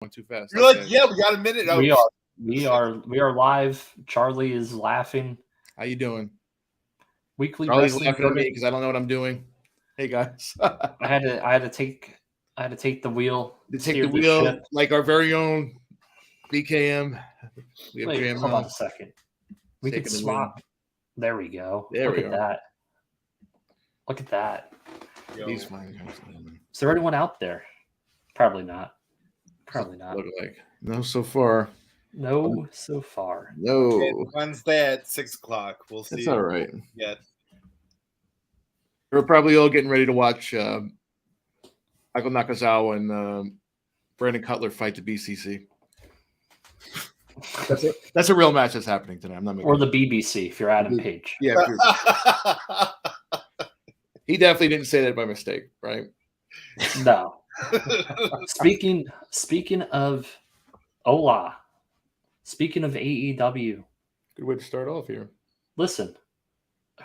Went too fast. You're like, yeah, we got a minute. We are live. Charlie is laughing. How you doing? Weekly Charlie's wrestling laughing at me because I don't know what I'm doing. Hey guys, I had to take the wheel. Take the wheel like our very own BKM. We have Wait, hold on a second. We could swap. There we go. Look at that. Look at that. He's fine. Is there anyone out there? Probably not. Probably not. Look like no so far. No, so far. No. It's Wednesday at 6:00. We'll see. It's all right. Yeah. We're probably all getting ready to watch Michael Nakazawa and Brandon Cutler fight the BCC. That's a real match that's happening tonight. I'm not making or the BBC if you're Adam Page. Yeah. He definitely didn't say that by mistake, right? No. Speaking of Ola, speaking of AEW. Good way to start off here. Listen,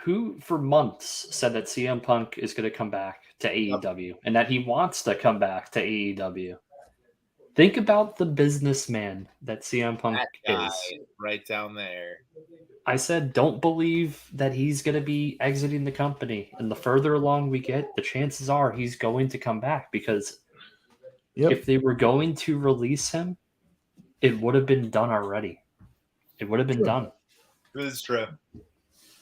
who for months said that CM Punk is going to come back to AEW and that he wants to come back to AEW? Think about the businessman that CM Punk is. Right down there. I said, don't believe that he's going to be exiting the company. And the further along we get, the chances are he's going to come back because if they were going to release him, it would have been done already. It would have been done. It is true.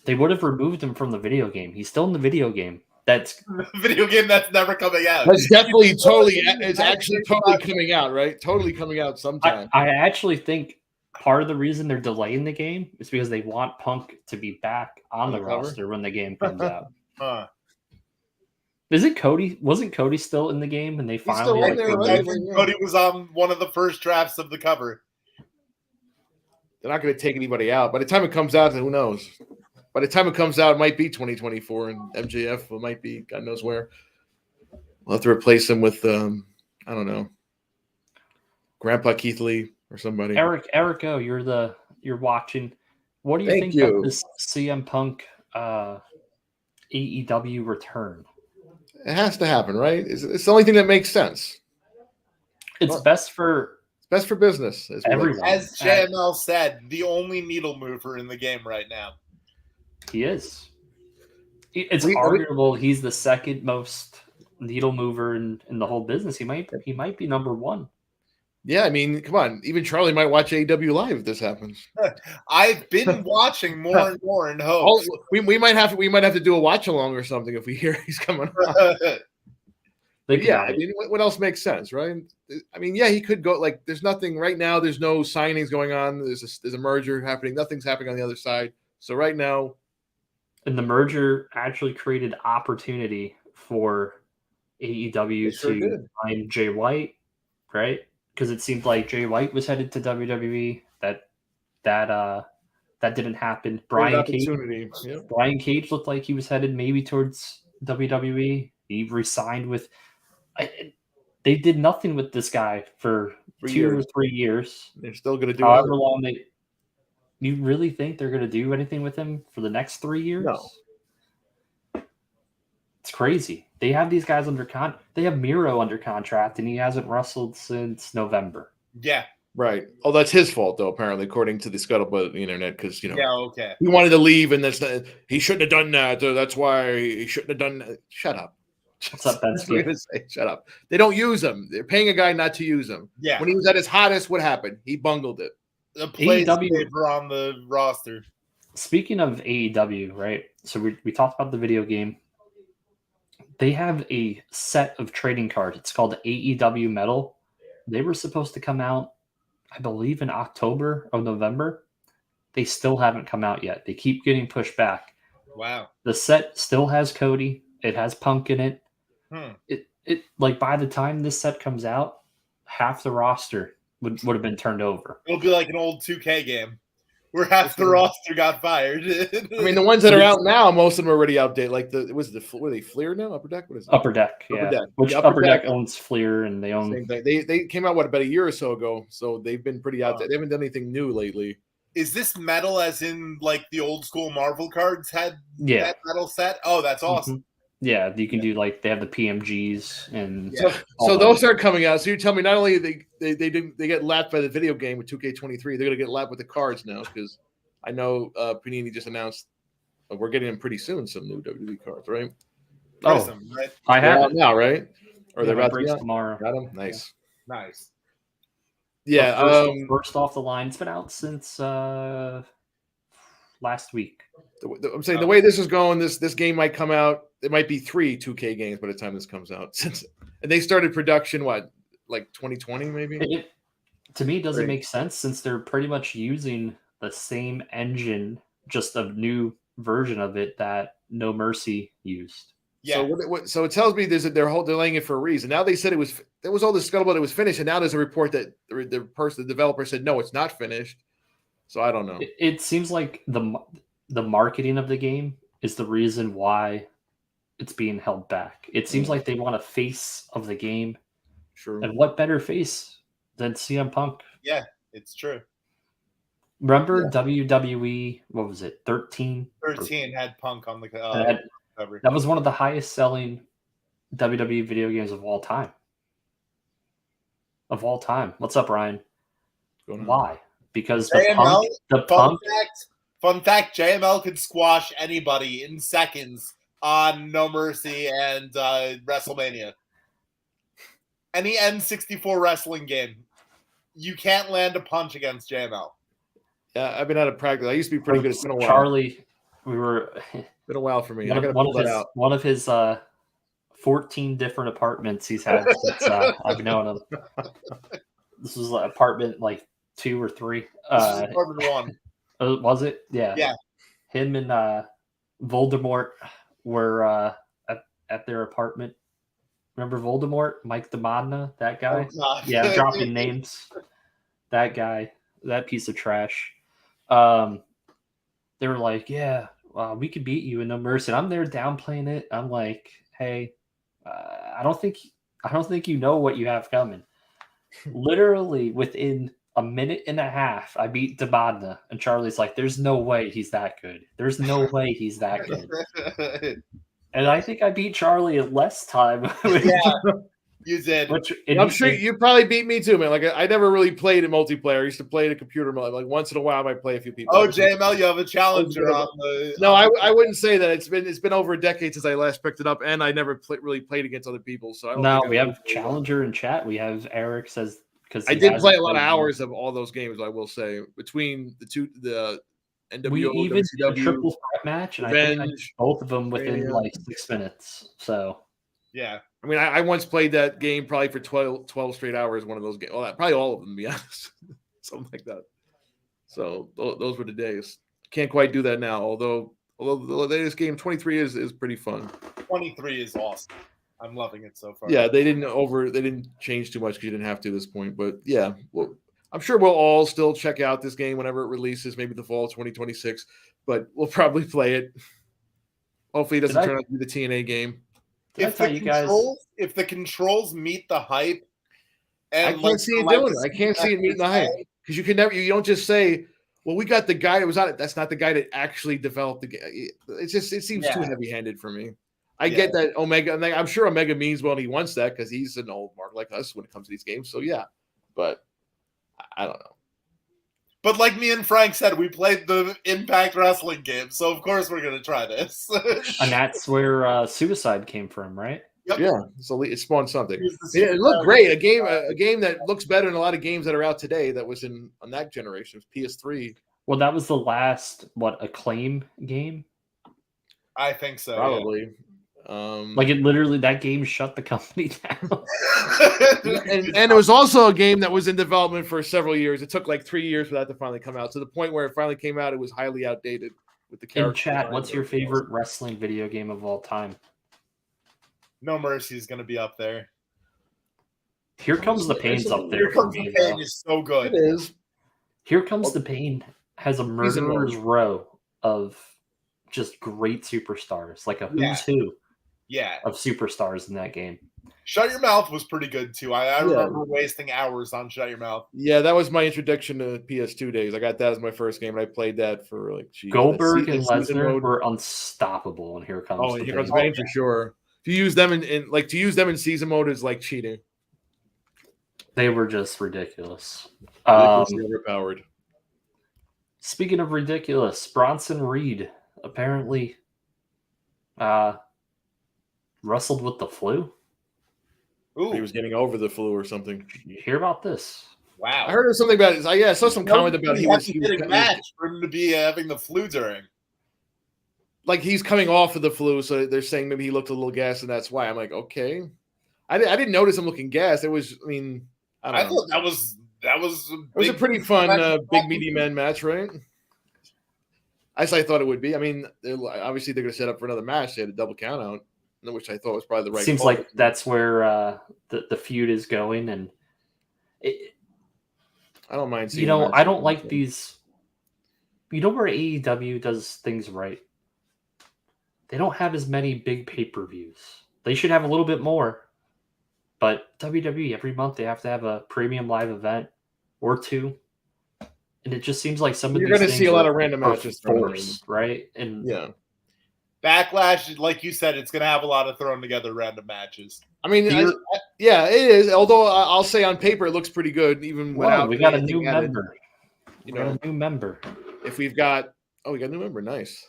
They would have removed him from the video game. He's still in the video game. That's video game that's never coming out. That's definitely it's actually totally coming out, right? Totally coming out sometime. I actually think part of the reason they're delaying the game is because they want Punk to be back on the roster when the game comes out. Isn't Cody? Wasn't Cody still in the game? And they finally Cody was on one of the first drafts of the cover. They're not going to take anybody out. By the time it comes out, who knows? By the time it comes out, it might be 2024, and MJF might be God knows where. We'll have to replace him with I don't know, Grandpa Keith Lee or somebody. Eric O, you're watching. What do you think of this CM Punk AEW return? It has to happen, right? It's the only thing that makes sense. It's best for business. Everyone. As JML said, the only needle mover in the game right now. He is. It's arguable he's the second most needle mover in the whole business. He might be number one. Yeah, I mean, come on. Even Charlie might watch AEW live if this happens. I've been watching more and more in hopes. We might have to do a watch along or something if we hear he's coming on. Yeah, I mean, what else makes sense, right? I mean, yeah, he could go. Like, there's nothing right now. There's no signings going on. There's a merger happening. Nothing's happening on the other side. So right now, and the merger actually created opportunity for AEW to find Jay White, right? Because it seemed like Jay White was headed to WWE. That didn't happen. Brian Cage looked like he was headed maybe towards WWE. He resigned with. They did nothing with this guy for 2 or 3 years. They're still going to do however long they. You really think they're going to do anything with him for the next 3 years? No. It's crazy. They have these guys under contract. They have Miro under contract, and he hasn't wrestled since November. Yeah. Right. Oh, that's his fault, though, apparently, according to the scuttlebutt of the internet, because, he wanted to leave, and he shouldn't have done that. That's why he shouldn't have done that. Shut up. What's up, Ben? Shut up. They don't use him. They're paying a guy not to use him. Yeah. When he was at his hottest, what happened? He bungled it. The placeholder on the roster. Speaking of AEW, right? So we talked about the video game. They have a set of trading cards. It's called AEW Metal. They were supposed to come out, I believe, in October or November. They still haven't come out yet. They keep getting pushed back. Wow. The set still has Cody. It has Punk in it. It like by the time this set comes out, half the roster would have been turned over. It'll be like an old 2K game where half the roster got fired. I mean, the ones that are out now, most of them are already outdated. Like were they Fleer now? Upper Deck? What is it? Upper Deck, yeah. Which Upper Deck owns Fleer, and they own. Same thing. They came out about a year or so ago, so they've been pretty outdated. They haven't done anything new lately. Is this metal as in like the old school Marvel cards had that metal set? Oh, that's awesome. Yeah, you can do like they have the PMGs and Yeah. So those are coming out. So you tell me not only they get lapped by the video game with 2K23, they're going to get lapped with the cards now because I know Panini just announced we're getting them pretty soon. Some new WWE cards, right? Prism, right? I have They're out it. now, right? Or they're Yeah, my about to be breaks out? tomorrow. Got them. Nice. Nice. Yeah. But first off the line, it's been out since last week. I'm saying the way this is going, this game might come out. It might be 3 2K games by the time this comes out. And they started production like 2020 maybe. It, to me, doesn't Right. make sense since they're pretty much using the same engine, just a new version of it that No Mercy used. Yeah. So it tells me they're delaying it for a reason. Now they said there was all this scuttlebutt it was finished, and now there's a report that the developer said no, it's not finished. So I don't know. It seems like the marketing of the game is the reason why it's being held back. It seems like they want a face of the game. True. And what better face than CM Punk? Yeah, it's true. Remember WWE, what was it, 13? 13 had Punk on the cover. That was one of the highest selling WWE video games of all time. Of all time. What's up, Ryan? Why? Because JML, Punk. Fun fact, JML could squash anybody in seconds on No Mercy and WrestleMania. Any N64 wrestling game, you can't land a punch against JML. Yeah, I've been out of practice. I used to be pretty good. It's been a while. Charlie, we were been a while for me. I gotta pull that out. One of his 14 different apartments he's had since I've known him. This was like apartment like 2 or 3. This is apartment 1. Was it? Yeah. Yeah. Him and Voldemort were at their apartment. Remember Voldemort? Mike DeModna, that guy? Oh, yeah, I'm dropping names. That guy, that piece of trash. They were like, yeah, we could beat you in No Mercy. And I'm there downplaying it. I'm like, hey, I don't think you know what you have coming. Literally within a minute and a half, I beat DeModna. And Charlie's like, there's no way he's that good. There's no way he's that good. And I think I beat Charlie in less time. Yeah, you did. I'm sure you probably beat me too, man. Like I never really played in multiplayer. I used to play the computer. Like once in a while, I might play a few people. Oh, JML, you have a challenger on the. No, I wouldn't say that. It's been over a decade since I last picked it up, and I never really played against other people. So I don't we have challenger in chat. We have Eric says because I did play a lot of hours of all those games. I will say between the NWO, we even did a triple threat match, and Revenge, I think both of them within like 6 minutes. So yeah, I mean, I once played that game probably for 12 straight hours. One of those games, probably all of them, to be honest, something like that. So those were the days. Can't quite do that now. Although the latest game 23 is pretty fun. 23 is awesome. I'm loving it so far. Yeah, they didn't change too much because you didn't have to at this point. But yeah, well, I'm sure we'll all still check out this game whenever it releases, maybe the fall of 2026. But we'll probably play it. Hopefully, it doesn't turn out to be the TNA game. If the controls meet the hype, and I can't see it doing it. I can't see it meeting the hype because you don't just say, "Well, we got the guy that was on it." That's not the guy that actually developed the game. It seems too heavy-handed for me. I get that Omega, and I'm sure Omega means well, and he wants that because he's an old mark like us when it comes to these games. So yeah, but I don't know. But like me and Frank said, we played the Impact Wrestling game, so of course we're going to try this. And that's where Suicide came from, right? Yep. Yeah, so it spawned something. It looked great. A game that looks better than a lot of games that are out today that was on that generation, PS3. Well, that was the last, Acclaim game? I think so. Probably. Yeah. Like it literally, that game shut the company down. and it was also a game that was in development for several years. It took like 3 years for that to finally come out. To the point where it finally came out, it was highly outdated with the character. In chat, what's your favorite wrestling video game of all time? No Mercy is going to be up there. Here Comes the Pain's up there. Here Comes the Pain is so good. It is. Here Comes the Pain has a murderer's row of just great superstars, like a who's who. Yeah, of superstars in that game. Shut Your Mouth was pretty good too. I remember wasting hours on Shut Your Mouth. Yeah, that was my introduction to PS2 days. I got that as my first game, and I played that for like Goldberg and Lesnar were unstoppable, and here comes Here comes Bane for sure. To use them in season mode is like cheating. They were just ridiculous. Overpowered. Speaking of ridiculous, Bronson Reed apparently wrestled with the flu. Ooh. He was getting over the flu or something. Did you hear about this? Wow. I heard something about it. I saw some comment about he was getting a match for him to be having the flu during. Like he's coming off of the flu, so they're saying maybe he looked a little gassed, and that's why. I'm like, okay. I didn't notice him looking gassed. It was, I thought that was a pretty fun big meaty men match, right? As I thought it would be. I mean, obviously they're going to set up for another match. They had a double count out, which I thought was probably the right. Seems like that's where the feud is going, and I don't mind seeing. I don't like these. Where AEW does things right. They don't have as many big pay-per-views. They should have a little bit more. But WWE, every month they have to have a premium live event or two. And it just seems like some of these things you're going to see a lot of random matches forced, right? And yeah. Backlash, like you said, it's going to have a lot of thrown together random matches. I mean, it is. Although I'll say on paper it looks pretty good, even without. We got a new member. A new member. If we got a new member, nice.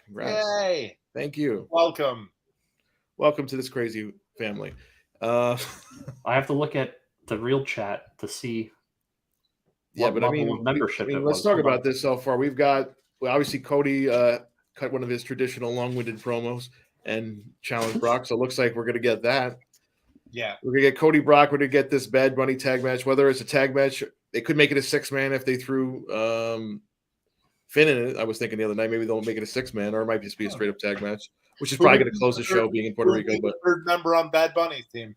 Congrats! Yay! Thank you. Welcome to this crazy family. I have to look at the real chat to see. But membership. Let's talk about this so far. We've got obviously Cody cut one of his traditional long-winded promos and challenged Brock. So it looks like we're going to get that. Yeah, we're going to get Cody Brock. We're going to get this Bad Bunny tag match. Whether it's a tag match, they could make it a 6-man if they threw Finn in it. I was thinking the other night maybe they'll make it a 6-man, or it might just be a straight-up tag match, which is probably going to close the show being in Puerto Rico. But third member on Bad Bunny's team.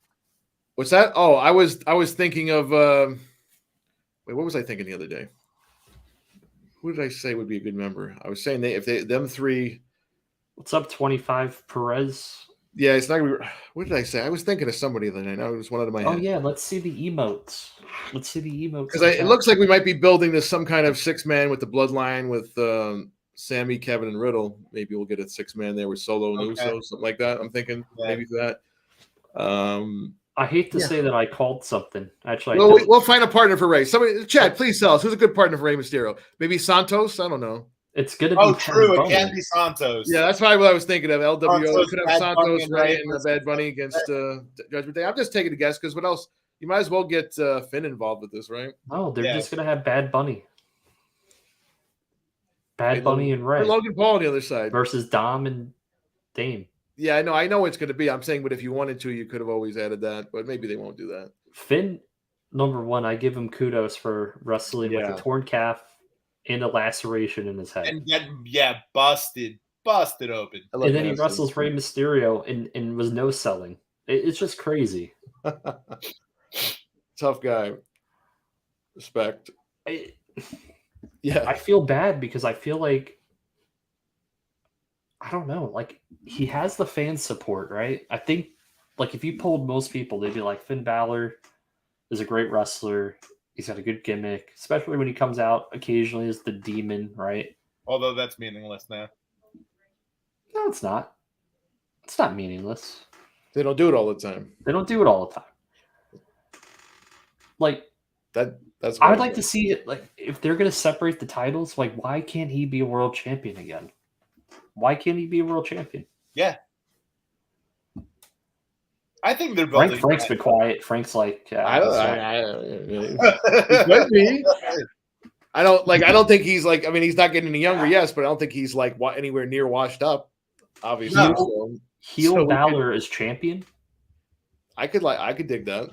What's that? Oh, I was thinking of. Wait, what was I thinking the other day? Who did I say would be a good member? I was saying them three. What's up, 25 Perez? Yeah, it's not gonna be. What did I say? I was thinking of somebody the other night. Now it was one out of my head. Oh yeah, let's see the emotes. Because it looks like we might be building this some kind of 6-man with the bloodline with Sammy, Kevin, and Riddle. Maybe we'll get a 6-man there with Solo and Uso, something like that. I'm thinking maybe for that. I hate to say that I called something. Actually, we'll find a partner for Rey. Somebody, Chad, please tell us who's a good partner for Rey Mysterio. Maybe Santos. I don't know. It's gonna be. Oh, true. It can be Santos. Yeah, that's probably what I was thinking of. LWO could have Santos, Rey, and the Bad Bunny against Judgment Day. I'm just taking a guess because what else? You might as well get Finn involved with this, right? Oh, they're just gonna have Bad Bunny. Bunny and Rey. Logan Paul on the other side versus Dom and Dame. Yeah, I know it's going to be. I'm saying, but if you wanted to, you could have always added that. But maybe they won't do that. Finn, number one, I give him kudos for wrestling with a torn calf and a laceration in his head. And busted open. And then he wrestles Rey Mysterio and was no selling. It's just crazy. Tough guy. Respect. I feel bad because I feel like, I don't know, like he has the fan support, right? I think like if you polled most people, they'd be like, Finn Balor is a great wrestler. He's got a good gimmick, especially when he comes out occasionally as the demon, right? Although that's meaningless now. No, it's not. It's not meaningless. They don't do it all the time. Like that's. I would like to see it. Like if they're going to separate the titles, like why can't he be a world champion again? Why can't he be a world champion? Yeah. I think they're building. Frank's been quiet. Frank's like, I don't think he's like. I mean, he's not getting any younger, yes, but I don't think he's like anywhere near washed up. Obviously, heel Balor as champion. I could dig that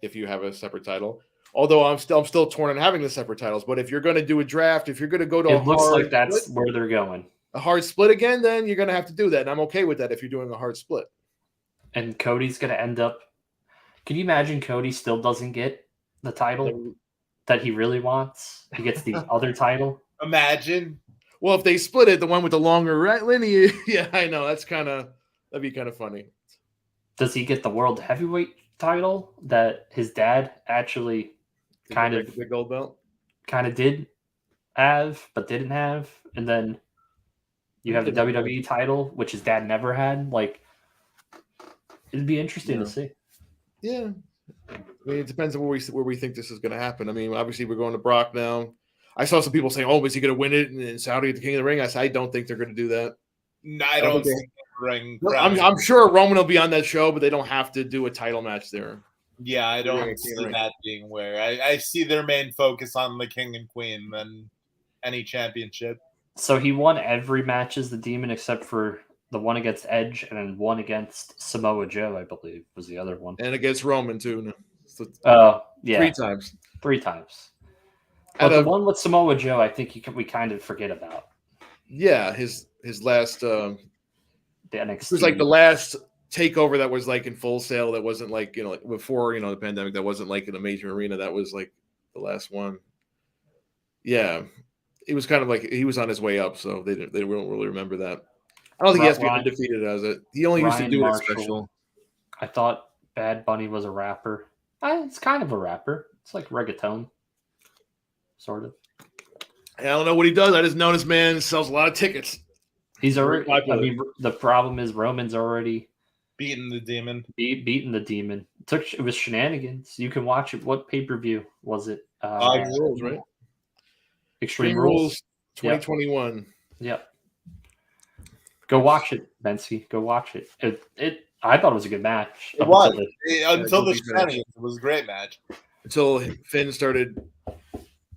if you have a separate title. Although I'm still torn on having the separate titles. But if you're going to do a draft, if you're going to go to it looks like that's where they're going. A hard split again, then you're going to have to do that. And I'm okay with that if you're doing a hard split. And Cody's going to end up. Can you imagine Cody still doesn't get the title that he really wants? He gets the other title. Imagine. Well, if they split it, the one with the longer lineage. Yeah, I know. That'd be kind of funny. Does he get the world heavyweight title that his dad actually kind of big gold belt. did have, but didn't have? And then you have the WWE title, which his dad never had. Like, it'd be interesting to see. Yeah. I mean, it depends on where we think this is going to happen. I mean, obviously, we're going to Brock now. I saw some people saying, "Oh, is he going to win it in Saudi at the King of the Ring?" I said, I don't think they're going to do that. No, I don't see the ring. I'm sure Roman will be on that show, but they don't have to do a title match there. Yeah, I don't see that being where I see their main focus on the King and Queen than any championship. So he won every match as the Demon except for the one against Edge and then one against Samoa Joe, I believe, was the other one. And against Roman, too. No. So yeah. 3 times. 3 times. But the one with Samoa Joe, I think we kind of forget about. Yeah, his last... the NXT. It was like the last takeover that was like in Full Sail that wasn't like, like before, the pandemic, that wasn't like in a major arena. That was like the last one. Yeah. It was kind of like he was on his way up, so they don't really remember that. I don't think he has to be undefeated as it. He only used to do it special. I thought Bad Bunny was a rapper. It's kind of a rapper. It's like reggaeton, sort of. I don't know what he does. I just know this man sells a lot of tickets. He's already. I mean, the problem is Roman's already beaten the Demon. Beaten the Demon. It was shenanigans. You can watch it. What pay-per-view was it? Rules, right? Extreme Rules 2021. Yep. Go watch it, Bensky. Go watch it. I thought it was a good match. It was until the shenanigans. It was a great match. Until Finn started.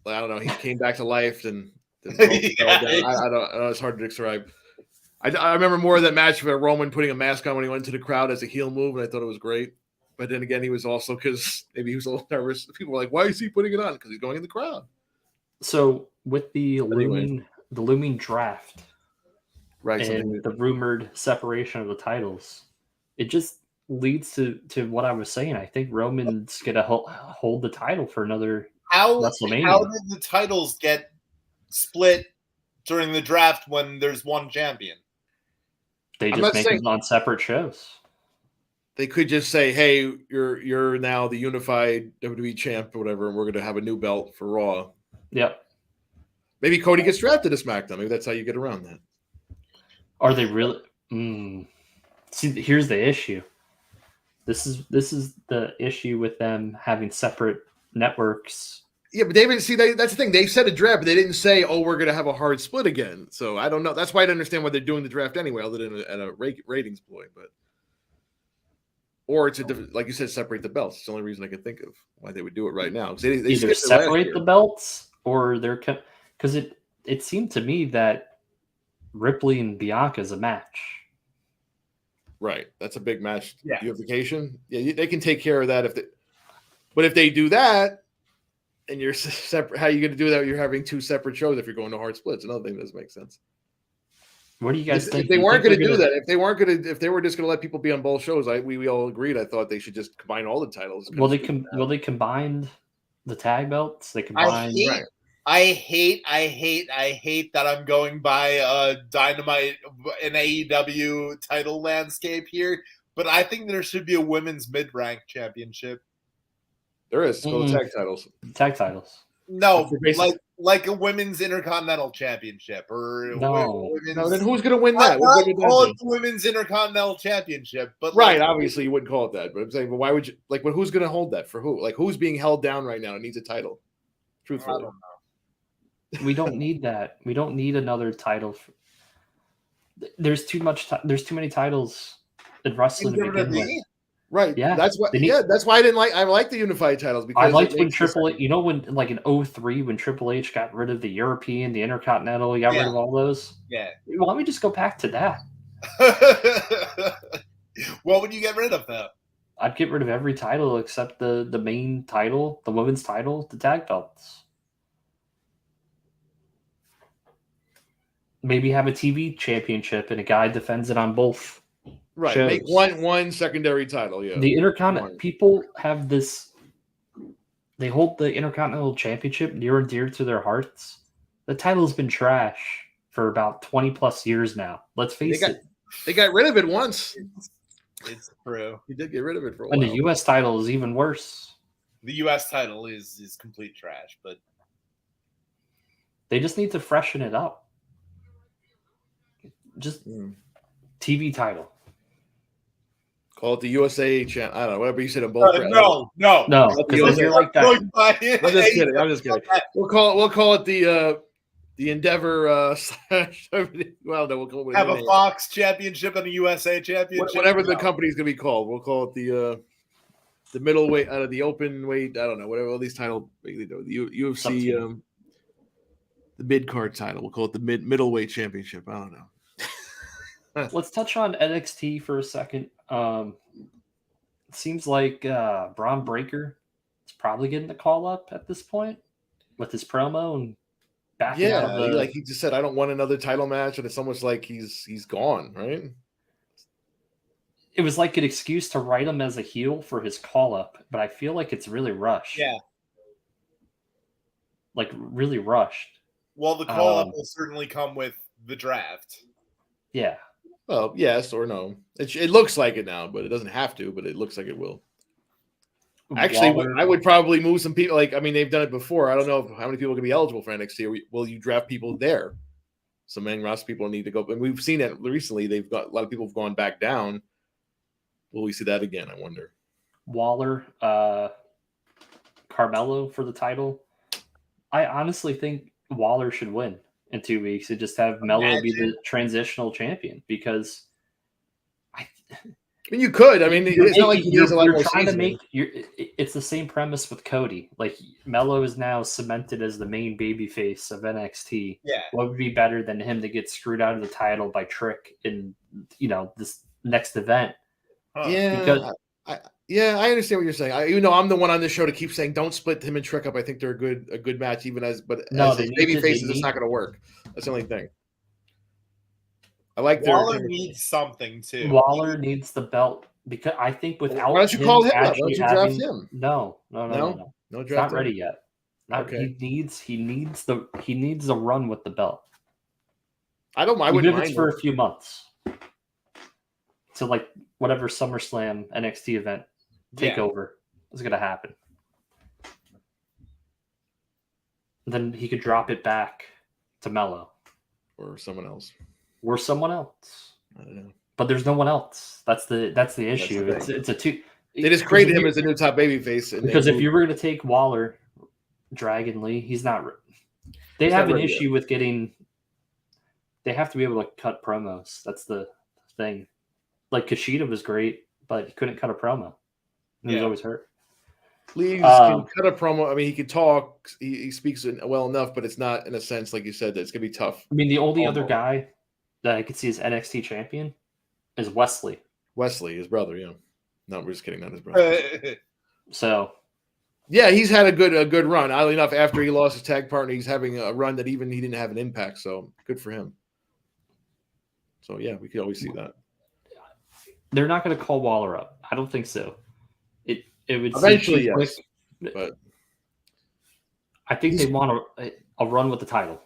I don't know. He came back to life and. I don't know. It's hard to describe. I remember more of that match where Roman putting a mask on when he went into the crowd as a heel move, and I thought it was great. But then again, he was also because maybe he was a little nervous. People were like, "Why is he putting it on?" Because he's going in the crowd. So with the looming draft, right, and the rumored separation of the titles, it just leads to what I was saying. I think Roman's gonna hold the title for another WrestleMania. How did the titles get split during the draft when there's one champion? They just make them on separate shows. They could just say, "Hey, you're now the unified WWE champ or whatever, and we're going to have a new belt for Raw." Yep. Maybe Cody gets drafted to SmackDown. Maybe that's how you get around that. Are they really? See, here's the issue. This is the issue with them having separate networks. Yeah, but that's the thing. They said a draft, but they didn't say, "Oh, we're going to have a hard split again." So I don't know. That's why I don't understand why they're doing the draft anyway, other than a ratings ploy. Or it's like you said, separate the belts. It's the only reason I can think of why they would do it right now. They either separate the belts, or because it seemed to me that Ripley and Bianca's a match. Right, that's a big match. Yeah. Unification. Yeah, they can take care of that but if they do that, and you're separate, how are you going to do that? You're having 2 separate shows if you're going to hard splits. Another thing that doesn't make sense. What do you guys think? If they weren't going to do that, if they were just going to let people be on both shows, we all agreed. I thought they should just combine all the titles. Will they combine the tag belts? They combine. I hate that I'm going by Dynamite and AEW title landscape here, but I think there should be a women's mid-rank championship. There is. Go tag titles. Tag titles. No, like a women's intercontinental championship or no. Then who's going to win that? Not call it the women's intercontinental championship, but right. Obviously, you wouldn't call it that. But I'm saying, but why would you but who's going to hold that for who? Like who's being held down right now and needs a title? Truthfully, I don't know. We don't need that. We don't need another title. There's too many titles in wrestling to begin with. Right. Yeah. That's why. That's why I like the unified titles because I liked when Triple H. You know when like in 2003 when Triple H got rid of the European, the Intercontinental, he got rid of all those. Yeah. Why don't we just go back to that? What would you get rid of though? I'd get rid of every title except the main title, the women's title, the tag belts. Maybe have a TV championship and a guy defends it on both. Right, shows. Make one secondary title. Yeah, the Intercontinental people have this. They hold the Intercontinental Championship near and dear to their hearts. The title's been trash for about 20 plus years now. Let's face it. They got rid of it once. It's true. He did get rid of it for a And while. the U.S. title is even worse. The U.S. title is complete trash, but They just need to freshen it up. Just TV title. Call it the USA champ. I don't know, whatever you said. Both. no. No, because you're like that. I'm just kidding. I'm just kidding. We'll call it the Endeavor slash. Well, no, we'll call it Have a Fox championship and a USA championship. whatever the company's gonna be called. We'll call it the middleweight, the open weight. I don't know, whatever all these titles. The UFC, the mid card title. We'll call it the middleweight championship. I don't know. Let's touch on NXT for a second. It seems like Braun Breaker is probably getting the call up at this point with his promo and backing out of the... like he just said, I don't want another title match, and it's almost like he's gone, right? It was like an excuse to write him as a heel for his call up, but I feel like it's really rushed. Yeah, like really rushed. Well, the call up will certainly come with the draft. Yeah. Well, yes or no. It looks like it now, but it doesn't have to. But it looks like it will. Actually, I would probably move some people. Like, I mean, they've done it before. I don't know how many people can be eligible for NXT. Or will you draft people there? Some main roster people need to go. And we've seen it recently. They've got a lot of people have gone back down. Will we see that again? I wonder. Waller, Carmelo for the title. I honestly think Waller should win in 2 weeks and just have Melo be the transitional champion, because I mean, you could. I mean, it's not like he needs a lot more trying to make. It's the same premise with Cody. Like, Melo is now cemented as the main babyface of NXT. Yeah. What would be better than him to get screwed out of the title by Trick in this next event? Yeah. Because I understand what you're saying. Even though I'm the one on this show to keep saying don't split him and Trick up. I think they're a good match, even as baby faces, it's not going to work. That's the only thing. I like Waller needs something too. Waller needs the belt, because I think without why don't you call him up? Why don't you draft him? No, draft not ready yet. Okay. He needs the run with the belt. I wouldn't mind it for a few months. So like whatever SummerSlam NXT event takeover is going to happen. Then he could drop it back to Melo or someone else. I don't know. But there's no one else. That's the issue. It's a two. They just created him as a new top babyface. Because if you were going to take Waller, Dragon Lee, he's not. They have an issue with getting. They have to be able to cut promos. That's the thing. Like, Kushida was great, but he couldn't cut a promo. He was always hurt. Lee can cut a promo. I mean, he can talk. He speaks well enough, but it's not, in a sense, like you said, that it's going to be tough. I mean, the only other guy that I could see as NXT champion is Wesley. Wesley, his brother, yeah. No, we're just kidding, not his brother. So, yeah, he's had a good run. Oddly enough, after he lost his tag partner, he's having a run that even he didn't have an impact. So good for him. So yeah, we could always see that. They're not going to call Waller up. I don't think so. It would eventually, yes. But I think they want a run with the title.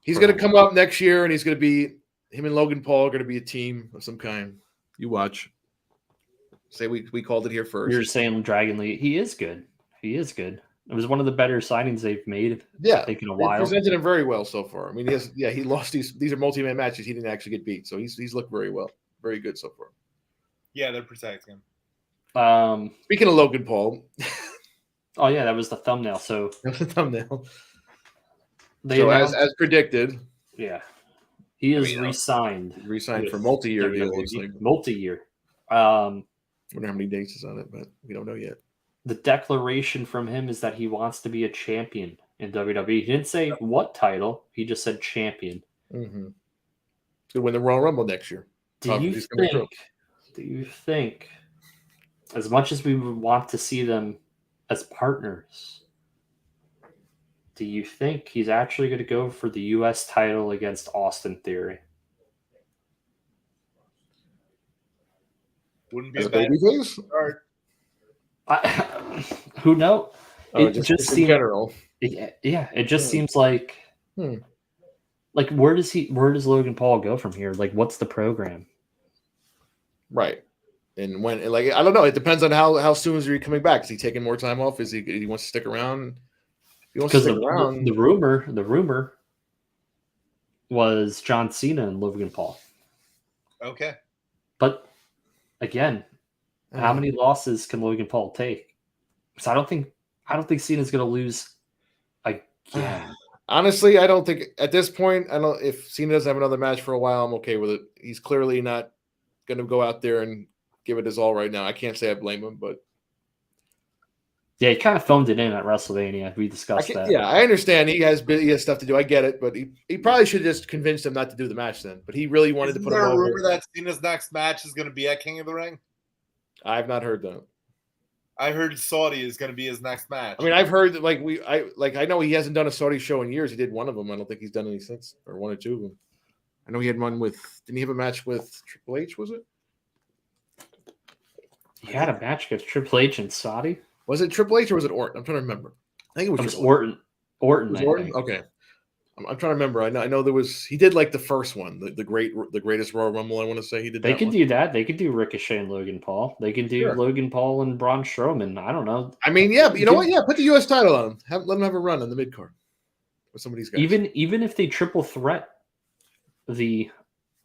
He's going to come up next year, and he's going to be him and Logan Paul are going to be a team of some kind. You watch. Say we called it here first. You're saying Dragon Lee. He is good. It was one of the better signings they've made. Yeah, I think in a while. They presented him very well so far. I mean, he lost these. These are multi-man matches. He didn't actually get beat, so he's looked very well, very good so far. Yeah, they're protecting him. Speaking of Logan Paul. Oh yeah, that was the thumbnail. So that was the thumbnail. As predicted. Yeah. He is re-signed. Re-signed for multi-year deal. Multi-year. I wonder how many dates is on it, but we don't know yet. The declaration from him is that he wants to be a champion in WWE. He didn't say what title. He just said champion. Mm-hmm. He's gonna win the Royal Rumble next year. Do you think, as much as we would want to see them as partners, do you think he's actually going to go for the U.S. title against Austin Theory? Wouldn't be a bad start. Who knows? It just seems, in general. Yeah, it just seems like, like where does Logan Paul go from here? Like, what's the program? Right. And when, like, I don't know. It depends on how soon is he coming back. Is he taking more time off? Is he wants to stick around? If he wants to Because stick around. the rumor was John Cena and Logan Paul. Okay. But again, how many losses can Logan Paul take? So I don't think Cena's going to lose again. Honestly, I don't think at this point. I don't. If Cena doesn't have another match for a while, I'm okay with it. He's clearly not going to go out there and give it his all right now. I can't say I blame him, but Yeah, he kind of phoned it in at WrestleMania. We discussed that. Yeah, I understand. He has stuff to do. I get it, but he probably should have just convinced him not to do the match then. But he really wanted to put him over. Is there a rumor that Cena's next match is going to be at King of the Ring? I've not heard that. I heard Saudi is going to be his next match. I mean, I've heard that I know he hasn't done a Saudi show in years. He did one of them. I don't think he's done any since, or one or two of them. I know he had one with. Didn't he have a match with Triple H? Was it? He had a match against Triple H and Saudi. Was it Triple H or was it Orton? I'm trying to remember. I think it was Orton. Orton. Was Orton? Okay. I'm trying to remember. I know there was. He did like the first one, the greatest Royal Rumble. I want to say he did. They could do that. They could do Ricochet and Logan Paul. They can do Logan Paul and Braun Strowman. I don't know. I mean, yeah, but you know what? Yeah, put the U.S. title on him. Let him have a run on the mid card with some of these guys. Even if they triple threat the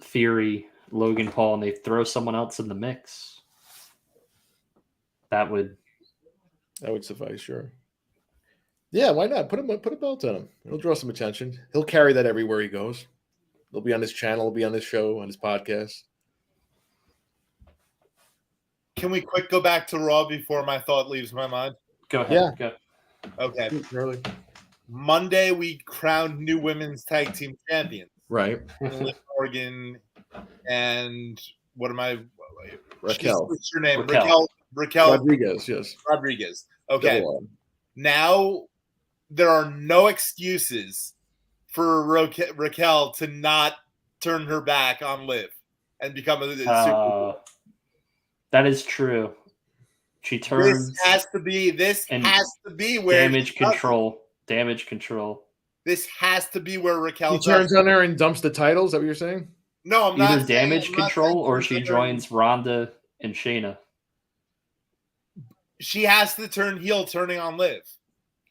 Theory, Logan Paul, and they throw someone else in the mix, that would suffice. Sure. Yeah, why not? Put a belt on him. It'll draw some attention. He'll carry that everywhere he goes. He'll be on his channel. He'll be on his show, on his podcast. Can we quick go back to Raw before my thought leaves my mind? Go ahead. Yeah. Go. Okay. Early. Monday, we crowned new women's tag team champions. Right. Liv Morgan and what am I? Raquel. What's her name? Raquel. Rodriguez, yes. Rodriguez. Okay. Now there are no excuses for Raquel to not turn her back on Liv and become a super. That is true. She turns. This has to be where damage control. Damage control. This has to be where Raquel She turns on her and dumps the titles. Is that what you're saying? No, I'm not. Either damage control or she joins Ronda and Shayna. She has to turn heel, turning on Liv.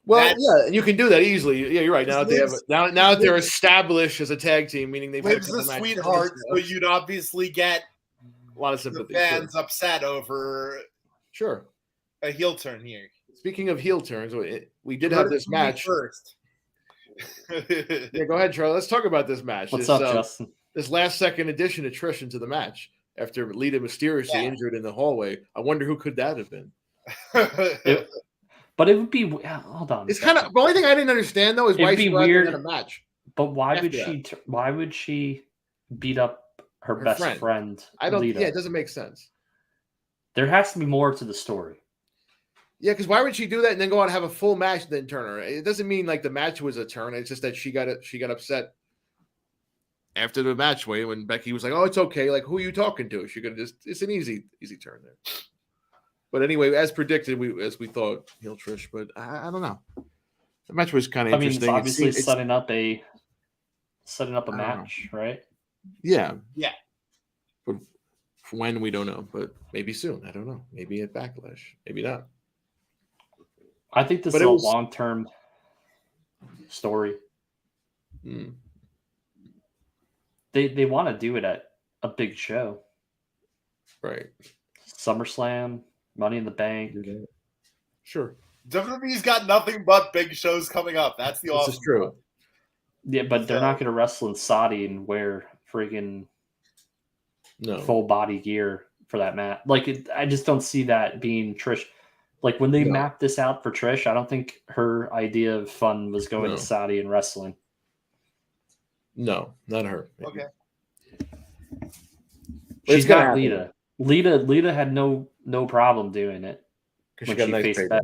Well, yeah, you can do that easily. Yeah, you're right. Now that they're established as a tag team, meaning they've Liv's a sweetheart, so you'd obviously get a lot of sympathy. The fans upset over a heel turn here. Speaking of heel turns, we did have this match first. Yeah, go ahead, Charlie. Let's talk about this match. What's up, Justin? This last second addition of Trish into the match after Lita mysteriously injured in the hallway. I wonder who could that have been. But it would be hold on. It's kind of the only thing I didn't understand though is why she weird in a match. But why would she beat up her best friend? I don't. Lita? Yeah, it doesn't make sense. There has to be more to the story. Yeah, because why would she do that and then go out and have a full match and then turn her? It doesn't mean like the match was a turn. It's just that she got upset after the match when Becky was like, "Oh, it's okay. Like, who are you talking to?" She could it's an easy turn there. But anyway, as predicted, as we thought, heel Trish. But I don't know. The match was kind of interesting. It's obviously setting up a match, right? Yeah. Yeah. But when we don't know, but maybe soon. I don't know. Maybe at Backlash. Maybe not. I think this is a long-term story. They want to do it at a big show. Right. SummerSlam, Money in the Bank. Sure. WWE's got nothing but big shows coming up. That's the awesome. This is true. Part. Yeah, but they're not going to wrestle in Saudi and wear friggin' full body gear for that match. Like, I just don't see that being Trish. Like, when they mapped this out for Trish, I don't think her idea of fun was going to Saudi and wrestling. No, not her. Maybe. Okay. She's got Lita. Lita had no problem doing it when she faced Beth.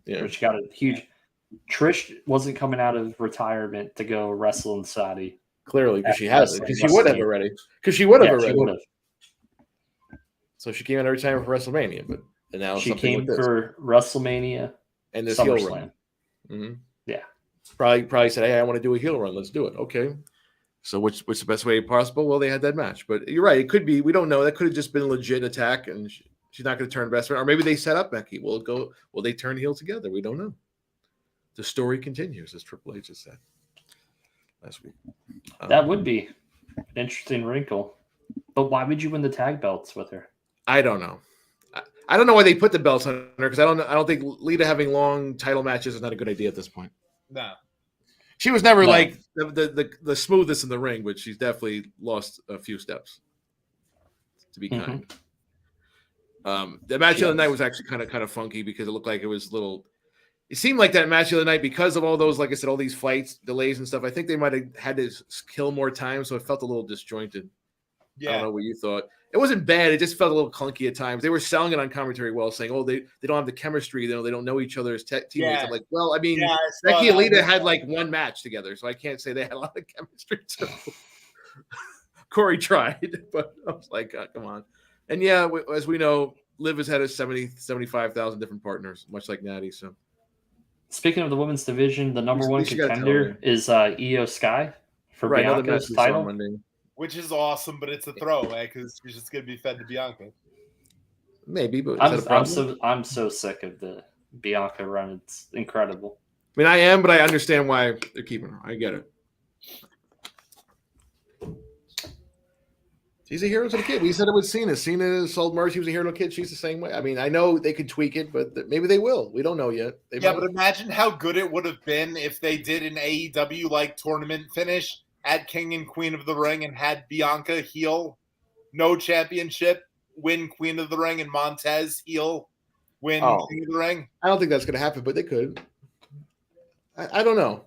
Yeah, she got a huge. Trish wasn't coming out of retirement to go wrestle in Saudi. Clearly, because she has it. Because she would have already. Because she would have already. So she came out of retirement for WrestleMania, but now she came for WrestleMania and this heel run. Mm-hmm. Yeah, probably said, "Hey, I want to do a heel run. Let's do it." Okay. So what's the best way possible? Well, they had that match, but you're right. It could be. We don't know. That could have just been a legit attack, and she's not going to turn best friend, or maybe they set up Becky. Will it go? Will they turn heel together? We don't know. The story continues, as Triple H has said last week. That would be an interesting wrinkle. But why would you win the tag belts with her? I don't know. I don't know why they put the belts on her because I don't think Lita having long title matches is not a good idea at this point. No. She was never like the smoothest in the ring, but she's definitely lost a few steps. To be kind, the match of the night was actually kind of funky because it looked like it was little. It seemed like that match of the night because of all those, like I said, all these flights delays and stuff. I think they might have had to kill more time, so it felt a little disjointed. Yeah. I don't know what you thought. It wasn't bad. It just felt a little clunky at times. They were selling it on commentary well, saying, "Oh, they don't have the chemistry. They don't know each other as teammates." Yeah. I'm like, well, I mean, Becky and Lita had like one match together, so I can't say they had a lot of chemistry. So. Corey tried, but I was like, come on. And yeah, as we know, Liv has had 75,000 different partners, much like Natty. So, speaking of the women's division, the number one contender is Io Sky for Bianca's title. Which is awesome, but it's a throwaway because she's just going to be fed to Bianca. Maybe, but I'm so sick of the Bianca run. It's incredible. I mean, I am, but I understand why they're keeping her. I get it. She's a hero to the kid. We said it with Cena. Cena sold merch. She was a hero to the kid. She's the same way. I mean, I know they could tweak it, but maybe they will. We don't know yet. But imagine how good it would have been if they did an AEW like tournament finish at King and Queen of the Ring and had Bianca heel, no championship, win Queen of the Ring, and Montez heel, win King of the Ring. I don't think that's going to happen, but they could. I don't know.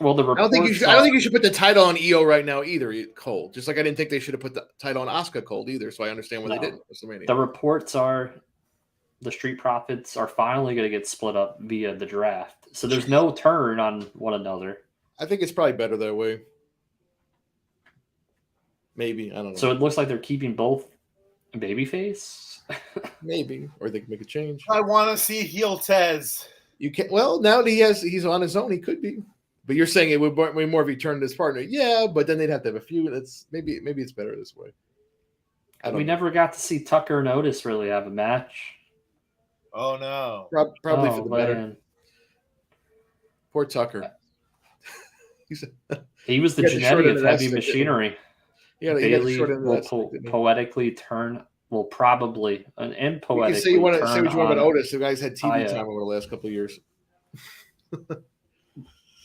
Well, I don't think you should put the title on Io right now either, Cole. Just like I didn't think they should have put the title on Asuka Cole either. So I understand why they didn't. The reports are the Street Profits are finally going to get split up via the draft. So there's no turn on one another. I think it's probably better that way. Maybe. I don't know. So it looks like they're keeping both babyface? Maybe. Or they can make a change. I want to see heel Tez. You can't. Well, now that he's on his own, he could be. But you're saying it would be more if he turned his partner. Yeah, but then they'd have to have a few. That's maybe it's better this way. We never got to see Tucker and Otis really have a match. Oh no! Probably for the better. Poor Tucker. He was the Genetti of heavy machinery. Yeah, Bailey will poetically turn. Will probably and poetically. You can say you want to say what you want about Otis. The guy's had TV time over the last couple of years.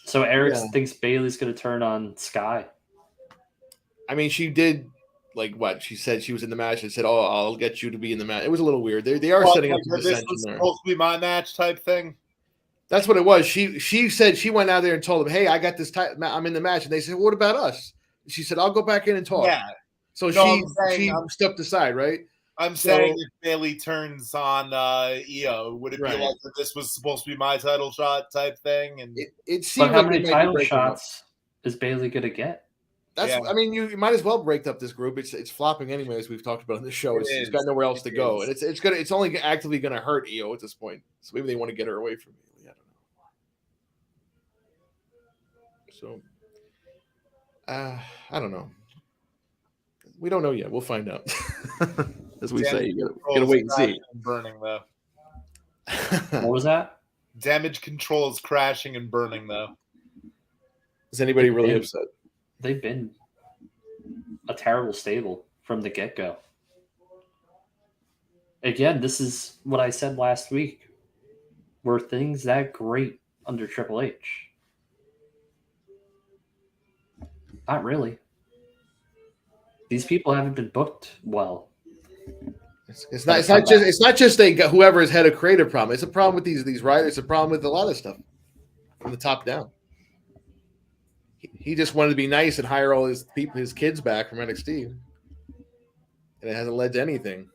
So Eric thinks Bailey's going to turn on Sky. I mean, she did like what she said. She was in the match and said, "Oh, I'll get you to be in the match." It was a little weird. They are setting up some dissension there. Supposed to be my match type thing. That's what it was. She said she went out there and told them, "Hey, I got this. I'm in the match." And they said, "What about us?" She said, "I'll go back in and talk." Yeah. So she stepped aside, right? I'm saying if Bailey turns on Io, would it be like that this was supposed to be my title shot type thing? And it seems but how many title shots is Bailey going to get? I mean, you might as well break up this group. It's flopping anyway, as we've talked about in the show. It's got nowhere else to go, and it's only actively going to hurt Io at this point. So maybe they want to get her away from Bailey. I don't know. So, I don't know. We don't know yet. We'll find out. As we say, you gotta wait and see. Burning though. What was that? Damage control is crashing and burning though. Is anybody really upset? They've been a terrible stable from the get-go. Again, this is what I said last week. Were things that great under Triple H? Not really. These people haven't been booked well. It's not just whoever has had a creative problem. It's a problem with these writers. It's a problem with a lot of stuff from the top down. He just wanted to be nice and hire all his kids back from NXT, and it hasn't led to anything.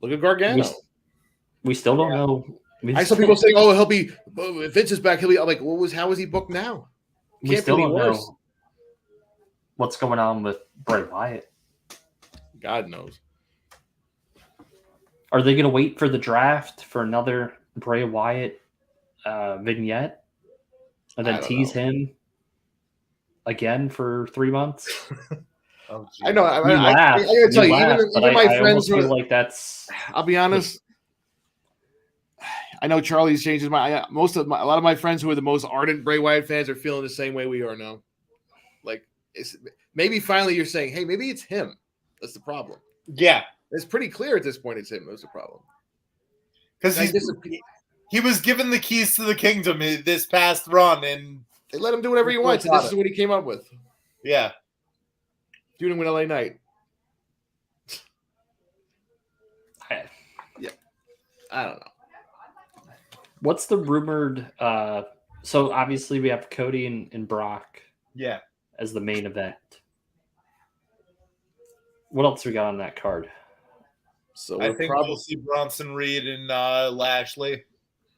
Look at Gargano. We still don't know. I saw people saying, "Oh, he'll be if Vince is back. He'll be." I'm like, how is he booked now? We still don't know what's going on with Bray Wyatt. God knows. Are they going to wait for the draft for another Bray Wyatt vignette and then tease him? again for 3 months. Oh, I know. I laugh. gotta tell you, laugh, even my I friends almost feel like that's. I'll be honest. I know Charlie's changed his mind. A lot of my friends who are the most ardent Bray Wyatt fans are feeling the same way we are now. Like, maybe finally you're saying, hey, maybe it's him. That's the problem. Yeah. It's pretty clear at this point it's him. That's the problem. Because he was given the keys to the kingdom this past run, and they let him do whatever he wants. This is what he came up with. Yeah. Feuding with LA Knight. Yeah. I don't know. What's the rumored? So obviously we have Cody and Brock. Yeah. As the main event. What else we got on that card? So I think we'll see Bronson Reed and Lashley.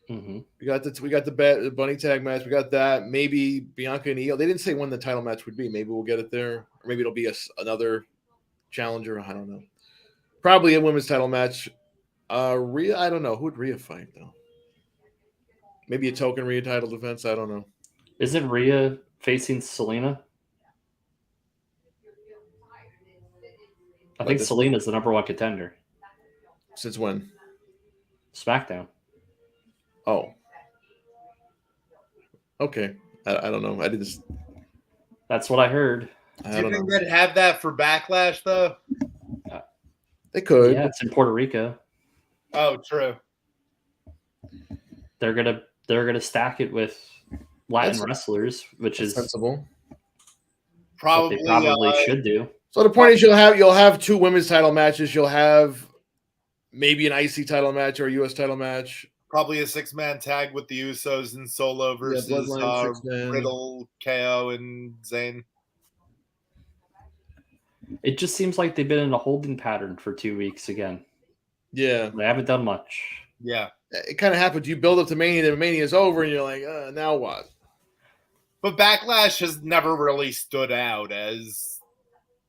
Mm-hmm. We got the bunny tag match. We got that. Maybe Bianca and Io. They didn't say when the title match would be. Maybe we'll get it there, or maybe it'll be another challenger. I don't know. Probably a women's title match. Rhea. I don't know. Who would Rhea fight though? Maybe a token Rhea title defense. I don't know. Isn't Rhea facing Selena? I think Selena's the number one contender. Since when? SmackDown. Oh. Okay. I don't know. That's what I heard. Do you think they'd have that for Backlash though? They could. Yeah, it's in Puerto Rico. Oh, true. They're gonna stack it with Latin wrestlers, which is sensible. Probably should do. So the point is, you'll have 2 women's title matches. You'll have maybe an IC title match or a US title match. Probably a 6-man tag with the Usos and Solo versus Riddle, KO, and Zayn. It just seems like they've been in a holding pattern for 2 weeks again. Yeah, they haven't done much. Yeah, it kind of happens. You build up to Mania, then Mania's over, and you're like, now what? But Backlash has never really stood out as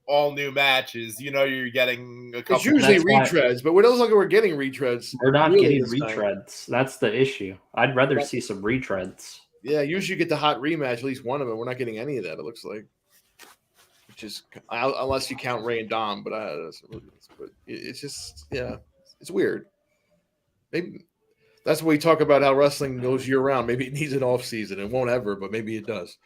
all new matches. You know, you're getting a couple. It's usually retreads, but it doesn't look like we're getting retreads. We're not getting retreads. That's the issue. I'd rather see some retreads. Yeah, usually you get the hot rematch, at least one of them. We're not getting any of that, it looks like. Which is, unless you count Ray and Dom, but it's just, yeah, it's weird. Maybe that's what we talk about, how wrestling goes year round. Maybe it needs an off season. It won't ever, but maybe it does.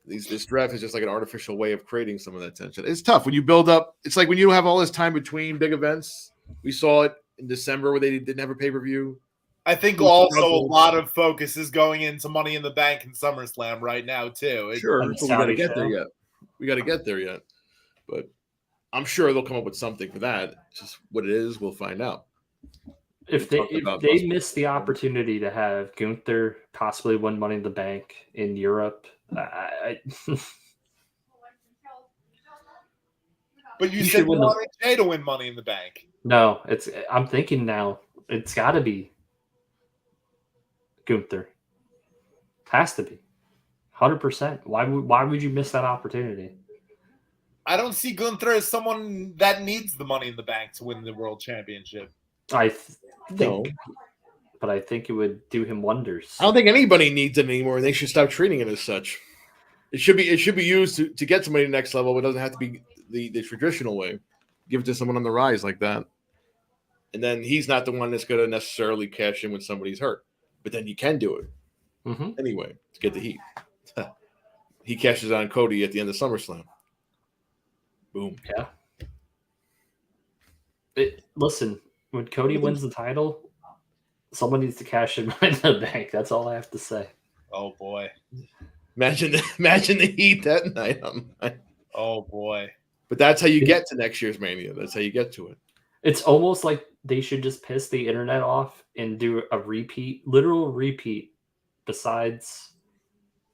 This draft is just like an artificial way of creating some of that tension. It's tough when you build up. It's like when you have all this time between big events. We saw it in December where they didn't have a pay-per-view. I think also a lot of focus is going into Money in the Bank and SummerSlam right now too. Sure, we got to get there yet. We got to get there yet. But I'm sure they'll come up with something for that. Just what it is, we'll find out. If they miss the opportunity to have Gunther possibly win Money in the Bank in Europe, but you said you wanted Jay to win Money in the Bank. No, I'm thinking now it's got to be Gunther. Has to be 100%. Why would you miss that opportunity? I don't see Gunther as someone that needs the Money in the Bank to win the World Championship. I think, but I think it would do him wonders. I don't think anybody needs it anymore, and they should stop treating it as such. It should be used to get somebody to the next level, but it doesn't have to be the traditional way. Give it to someone on the rise like that. And then he's not the one that's going to necessarily cash in when somebody's hurt. But then you can do it anyway to get the heat. He cashes on Cody at the end of SummerSlam. Boom. Yeah. Listen, when Cody wins the title, someone needs to cash in Money in the Bank. That's all I have to say. Oh, boy. Imagine the heat that night. Oh, boy. But that's how you get to next year's Mania. That's how you get to it. It's almost like they should just piss the internet off and do a literal repeat. Besides,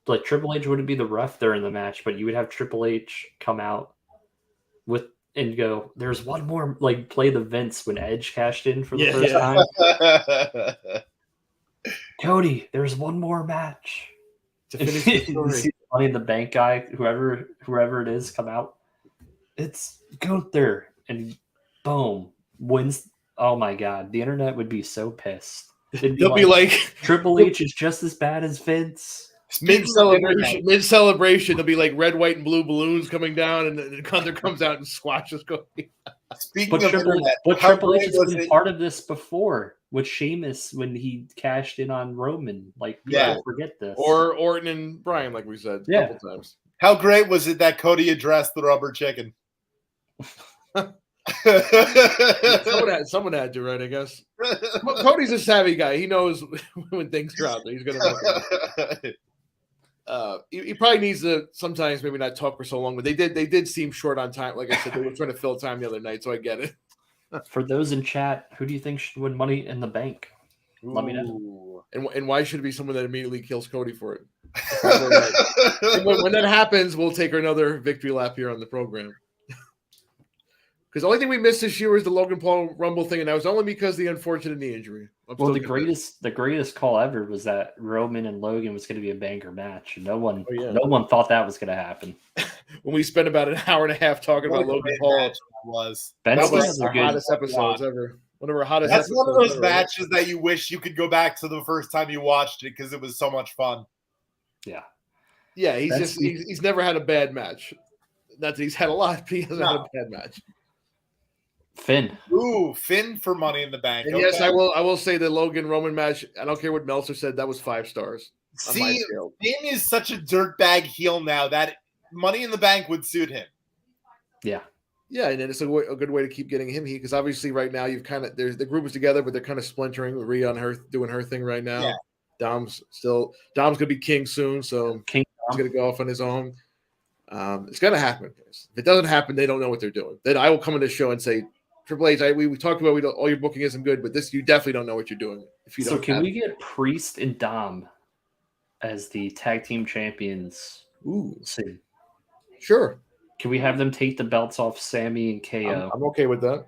like Triple H wouldn't be the ref during the match, but you would have Triple H come out and go, there's one more, like play the Vince when Edge cashed in for the first time. Cody, there's one more match. To finish the story. See the Money in the Bank guy, whoever it is, come out. It's Gunther, and boom, wins. Oh my god, the internet would be so pissed. They'll be like Triple H is just as bad as Vince. Speaking of internet, Mid celebration, there'll be like red, white, and blue balloons coming down, and the Gunther comes out and squashes Cody. speaking But of internet, how Triple H great has was been it? part of this before with Sheamus when he cashed in on Roman. Like, people Yeah. forget this. Or Orton and Bryan, like we said a couple times. How great was it that Cody addressed the rubber chicken? Someone had to, right? I guess. Cody's a savvy guy. He knows when things drop. He's gonna. He probably needs to sometimes maybe not talk for so long, but they did seem short on time. Like I said, they were trying to fill time the other night, so I get it. For those in chat, who do you think should win Money in the Bank? Let me know. And why should it be someone that immediately kills Cody for it? And when that happens, we'll take another victory lap here on the program. Because the only thing we missed this year was the Logan Paul Rumble thing, and that was only because of the unfortunate knee injury. Well, the greatest call ever was that Roman and Logan was going to be a banger match. No one thought that was going to happen. When we spent about an hour and a half talking about Logan Paul, that was our hottest episodes ever. One of our hottest. That's one of those matches that you wish you could go back to the first time you watched it because it was so much fun. Yeah, yeah. He's never had a bad match. Not that he's had a lot, but he hasn't had a bad match. Finn. Ooh, Finn for Money in the Bank. And yes, I will say the Logan Roman match. I don't care what Meltzer said. That was 5 stars. See, Finn is such a dirtbag heel now that Money in the Bank would suit him. Yeah. Yeah, and it's a good way to keep getting him heat because obviously right now you've kind of the group is together, but they're kind of splintering. Rhea on her doing her thing right now. Yeah. Dom's gonna be king soon, so he's gonna go off on his own. It's gonna happen. If it doesn't happen, they don't know what they're doing. Then I will come on this show and say, Triple H, we talked about all your booking isn't good, but this you definitely don't know what you're doing. If you don't, can we get Priest and Dom as the tag team champions? Ooh, soon? Sure. Can we have them take the belts off Sammy and KO? I'm okay with that.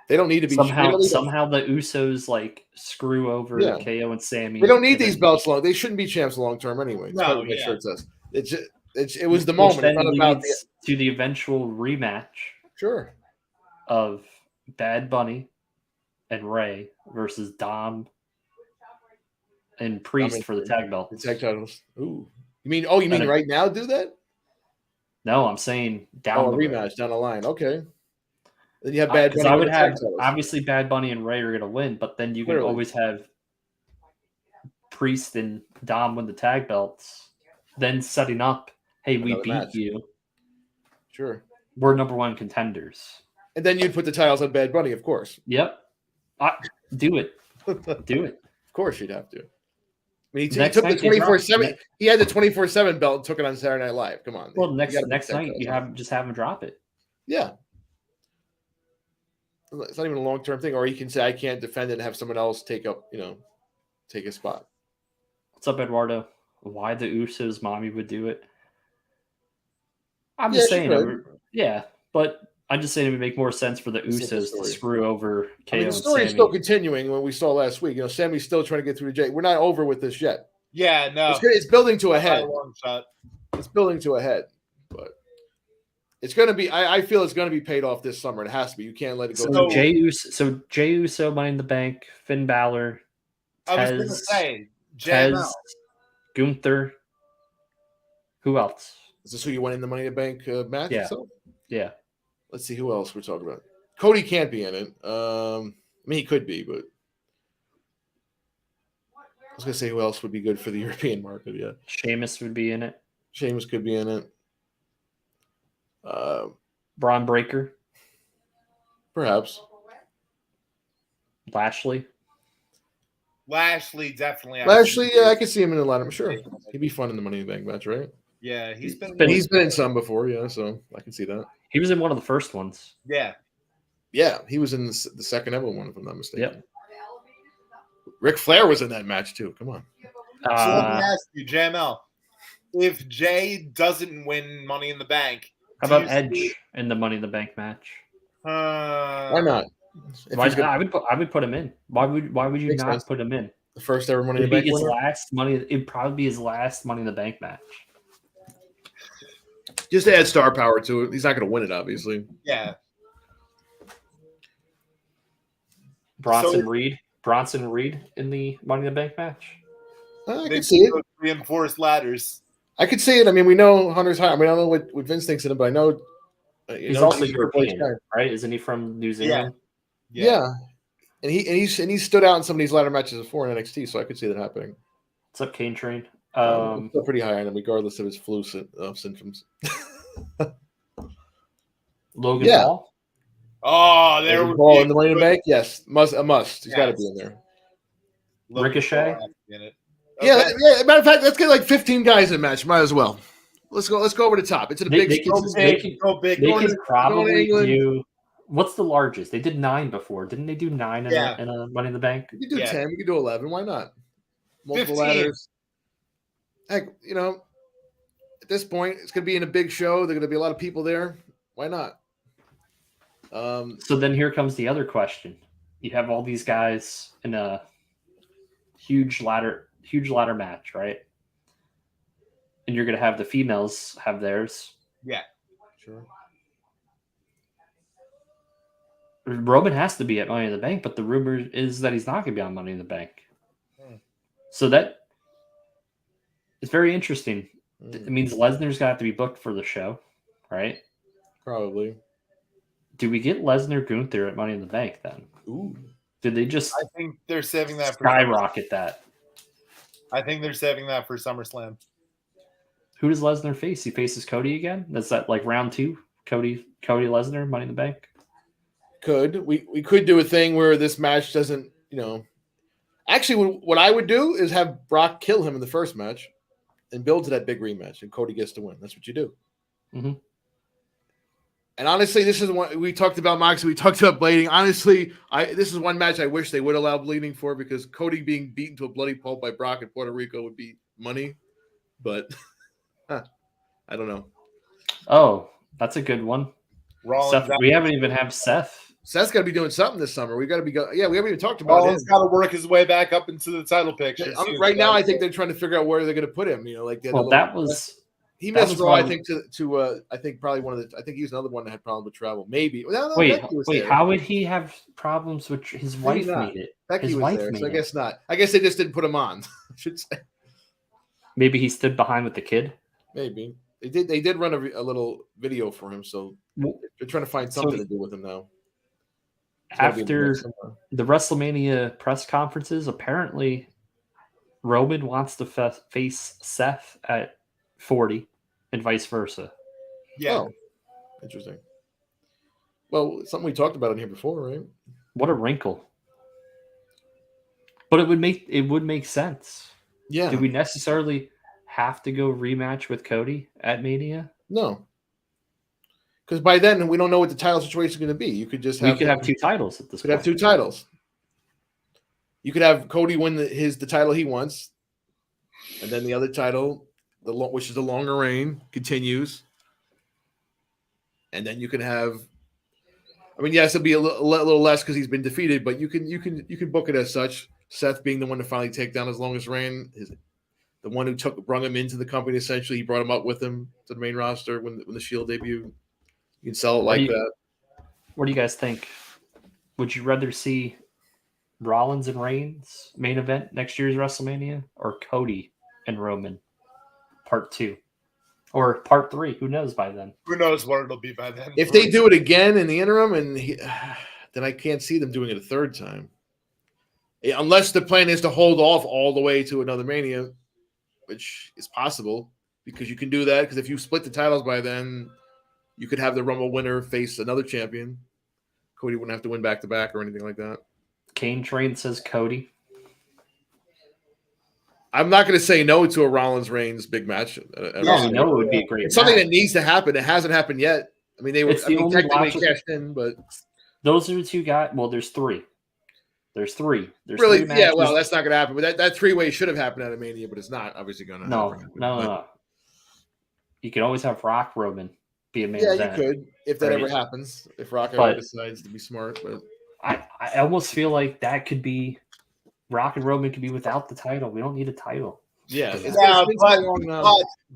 They don't need to be somehow the Usos like screw over KO and Sammy. They don't need these belts long. They shouldn't be champs long term anyway. No, sure it says. It was the moment. Then not about to the eventual rematch. Sure. Of Bad Bunny and Ray versus Dom and Priest for the tag belts. The tag titles. Ooh. You mean right now do that? No, I'm saying down the rematch road. down the line. Okay. Then you have Bad Bunny. I would have obviously Bad Bunny and Ray are going to win, but then you can always have Priest and Dom win the tag belts. Then setting up, hey, we beat you. Sure. We're number 1 contenders. And then you'd put the titles on Bad Bunny, of course. Yep. Do it. Do it. Of course you'd have to. I mean, he took the 24/7. He had the 24/7 belt and took it on Saturday Night Live. Come on. Well, next night you have him drop it. Yeah. It's not even a long-term thing. Or you can say, I can't defend it and have someone else take a spot. What's up, Eduardo? Why the Usos mommy would do it? I'm just saying. But I'm just saying it would make more sense for the Usos to screw over KO and Sammy. The story is still continuing. What we saw last week, Sammy's still trying to get through the J. We're not over with this yet. Yeah, no, it's building to a head. It's building to a head, but it's going to be. I feel it's going to be paid off this summer. It has to be. You can't let it go. Jey Uso, Money in the Bank, Finn Balor, Tez, I was going to say Tez, Gunther. Who else? Is this who you went in the Money in the Bank match? Yeah. Yeah. Let's see who else we're talking about. Cody can't be in it. I mean, he could be, but I was going to say who else would be good for the European market. Yeah. Sheamus would be in it. Sheamus could be in it. Braun Breaker. Perhaps. Lashley. Lashley, definitely. Lashley, yeah, I could see him in the lineup. Sure. He'd be fun in the Money in the Bank match, right? Yeah, he's been in some before, yeah, so I can see that. He was in one of the first ones. Yeah. Yeah, he was in the second ever one, if I'm not mistaken. Yep. Ric Flair was in that match, too. Come on. So let me ask you, JML, if Jay doesn't win Money in the Bank, how about Edge in the Money in the Bank match? Why not? I would put him in. Why would you not put him in? The first ever Money in the Bank winner? It'd probably be his last Money in the Bank match. Just to add star power to it. He's not going to win it, obviously. Yeah. Bronson Reed in the Money in the Bank match. I They could see it. those reinforced ladders. I could see it. I mean, we know Hunter's high. I mean, I don't know what Vince thinks of him, but I know He's also European, right? Isn't he from New Zealand? Yeah. And he's stood out in some of these ladder matches before in NXT, so I could see that happening. What's up, Kane Train? Still pretty high on him, regardless of his flu symptoms. Logan Paul. Oh, there Logan Paul in the Money in the Bank. Yes, a must. He's got to be in there. Ricochet. Okay. Yeah. Matter of fact, let's get like 15 guys in a match. Might as well. Let's go over the top. It's in a big. They could probably do. What's the largest? They did 9 before. Didn't they do 9 in a Money in the Bank? We could do 10. We could do 11. Why not? Multiple 15. ladders. Heck, at this point, it's going to be in a big show. There are going to be a lot of people there. Why not? So then here comes the other question. You have all these guys in a huge ladder match, right? And you're going to have the females have theirs. Yeah, sure. Roman has to be at Money in the Bank, but the rumor is that he's not going to be on Money in the Bank. So that it's very interesting. It means Lesnar's got to be booked for the show, right? Probably. Do we get Lesnar Gunther at Money in the Bank then? Ooh. Did they just? I think they're saving that for skyrocket that. I think they're saving that for SummerSlam. Who does Lesnar face? He faces Cody again. That's that like round 2. Cody Lesnar Money in the Bank. We could do a thing where this match doesn't, Actually, what I would do is have Brock kill him in the first match and build to that big rematch, and Cody gets to win. That's what you do. Mm-hmm. And honestly, this is one we talked about, Moxie. We talked about bleeding. Honestly, this is one match I wish they would allow bleeding for, because Cody being beaten to a bloody pulp by Brock in Puerto Rico would be money. But I don't know. Oh, that's a good one. Rollins, Seth, we haven't even had Seth. Seth's got to be doing something this summer. We got to be we haven't even talked about Rollins got to work his way back up into the title picture. Right now, I think they're trying to figure out where they're going to put him. He missed Raw. I think I think probably one of the. I think he was another one that had problems with travel. Maybe. Wait. How would he have problems with his wife? Made it. Becky was there, so I guess not. I guess they just didn't put him on. I should say. Maybe he stood behind with the kid. Maybe they did. They did run a little video for him, so they're trying to find something to do with him now. After the WrestleMania press conferences, apparently Roman wants to face Seth at 40 and vice versa. Yeah. Oh, interesting. Well, something we talked about in here before, right? What a wrinkle. But it would make sense. Yeah. Do we necessarily have to go rematch with Cody at Mania? No. Because by then we don't know what the title situation is going to be. You could just have 2 titles at this point. You could have 2 titles. You could have Cody win the title he wants, and then the other title, which is the longer reign, continues. And then you can have. I mean, yes, it'll be a little less because he's been defeated, but you can book it as such. Seth being the one to finally take down his longest reign, the one who brought him into the company. Essentially, he brought him up with him to the main roster when the Shield debuted. You can sell it like that. What do you guys think? Would you rather see Rollins and Reigns main event next year's WrestleMania, or Cody and Roman part 2, or part 3? Who knows by then? Who knows what it'll be by then? If they do it again in the interim, then I can't see them doing it a third time, unless the plan is to hold off all the way to another Mania, which is possible because you can do that. Because if you split the titles by then, you could have the Rumble winner face another champion. Cody wouldn't have to win back-to-back or anything like that. Kane Train says Cody. I'm not going to say no to a Rollins-Reigns big match. No, it would be a great It's something that needs to happen. It hasn't happened yet. I mean, technically cashed in, but those are the 2 guys. Well, there's 3. There's really, 3 yeah. Well, that's not going to happen. But that 3-way should have happened at a Mania, but it's not obviously going to. No. You can always have Rock Roman be a main you event. could if that ever happens. If Rock ever decides to be smart, but I almost feel like that could be Rock and Roman could be without the title. We don't need a title. Yeah,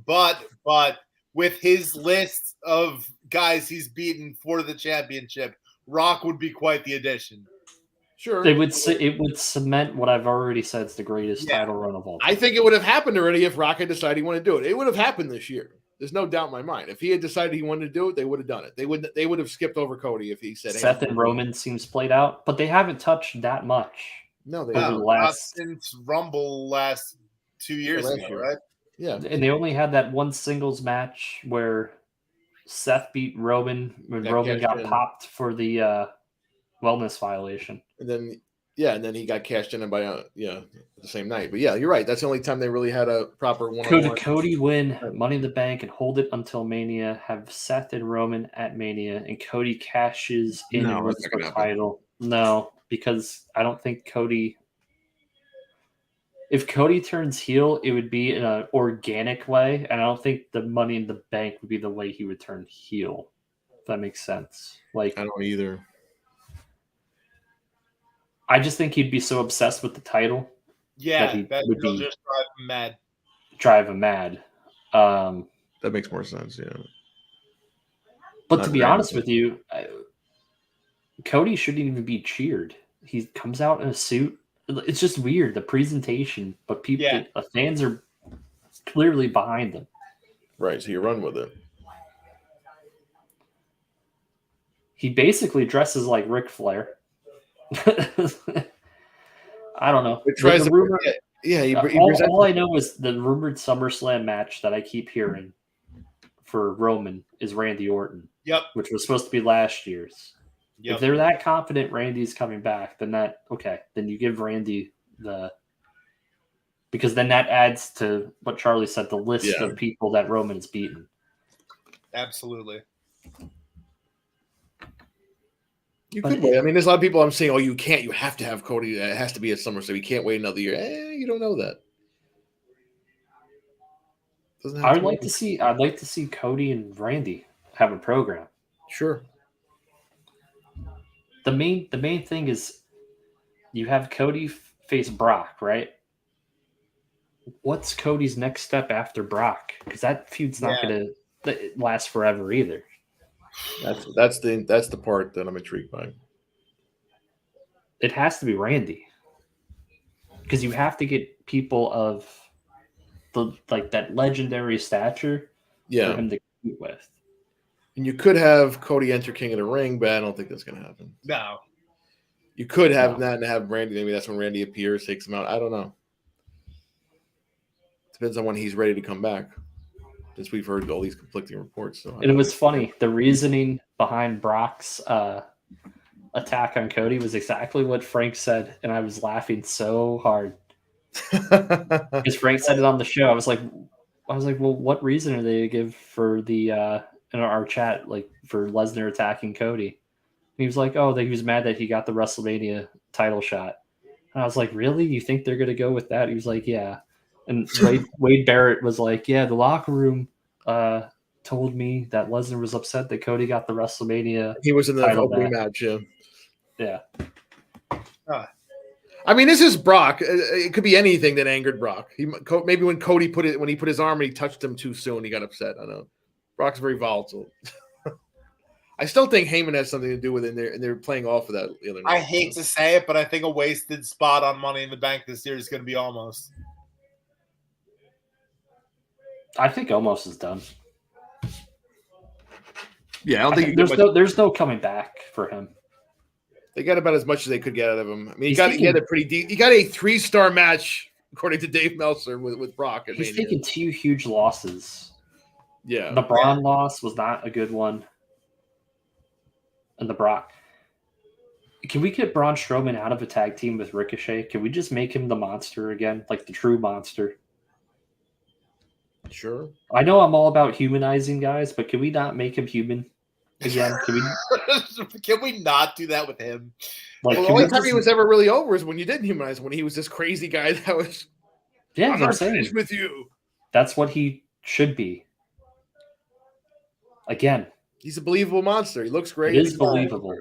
but with his list of guys he's beaten for the championship, Rock would be quite the addition. Sure. It would cement what I've already said is the greatest title run of all time. I think it would have happened already if Rock had decided he wanted to do it. It would have happened this year. There's no doubt in my mind. If he had decided he wanted to do it, they would have done it. They would have skipped over Cody if he said Seth and Roman seems played out, but they haven't touched that much. No, they over haven't. the Not last since Rumble last 2 years last ago, year. right? Yeah. and they only had that one singles match where Seth beat Roman when Got Roman cashed got in. popped for the wellness violation. And then he got cashed in by the same night. But yeah, you're right. That's the only time they really had a proper one-on-one. Could Cody win Money in the Bank and hold it until Mania, have Seth and Roman at Mania, and Cody cashes in No, and wins that's not the gonna happen. title? No, because I don't think Cody. If Cody turns heel, it would be in an organic way, and I don't think the Money in the Bank would be the way he would turn heel. If that makes sense. Like, I don't either. I just think he'd be so obsessed with the title Yeah, he that would will be- just drive him mad. drive him mad. That makes more sense. Yeah. But Not to be very honest much. with you, Cody shouldn't even be cheered. He comes out in a suit. It's just weird, the presentation. But people, Yeah. the fans are clearly behind him. Right. So you run with it. He basically dresses like Ric Flair. I don't know. It tries The to rumor, Yeah. He presents all I know is the rumored SummerSlam match that I keep hearing for Roman is Randy Orton, Yep. which was supposed to be last year's. Yep. If they're that confident Randy's coming back, then then you give Randy because then that adds to what Charlie said, the list Yeah. of people that Roman's beaten. Absolutely. You But could wait. I mean, there's a lot of people I'm saying, you can't. You have to have Cody. It has to be at SummerSlam. You can't wait another year. You don't know that. Doesn't have I'd to like be. to see Cody and Randy have a program. Sure. The main thing is you have Cody face Brock, right? What's Cody's next step after Brock? Because that feud's not going to last forever either. That's the part that I'm intrigued by. It has to be Randy, because you have to get people of that legendary stature for him to compete with. And you could have Cody enter King of the Ring, but I don't think that's going to happen. No. You could have that and have Randy. Maybe that's when Randy appears, takes him out. I don't know. Depends on when he's ready to come back. Since we've heard all these conflicting reports. So And it was funny. The reasoning behind Brock's attack on Cody was exactly what Frank said, and I was laughing so hard because Frank said it on the show. I was like, well, what reason are they to give for the in our chat, like for Lesnar attacking Cody? And he was like, he was mad that he got the WrestleMania title shot. And I was like, really? You think they're gonna go with that? He was like, yeah. And Wade Barrett was like, yeah, the locker room told me that Lesnar was upset that Cody got the WrestleMania. He was in the title opening back. match, Yeah. I mean, this is Brock. It could be anything that angered Brock. Maybe when Cody when he put his arm and he touched him too soon, he got upset. I know. Brock's very volatile. I still think Heyman has something to do with it, and they're playing off of that the other night. I hate to say it, but I think a wasted spot on Money in the Bank this year is going to be Almost. I think Almost is done. Yeah, I don't think there's no coming back for him. They got about as much as they could get out of him. I mean, he got a pretty deep. He got a 3-star match according to Dave Meltzer with Brock. He's taken 2 huge losses. Yeah, the Braun loss was not a good one, and the Brock. Can we get Braun Strowman out of a tag team with Ricochet? Can we just make him the monster again, like the true monster? Sure. I know I'm all about humanizing guys, but can we not make him human again? Can we not do that with him? Like, the only time he was ever really over is when you didn't humanize him, when he was this crazy guy that was. Yeah, I'm not finished with you. That's what he should be. Again, he's a believable monster. He looks great. It is believable.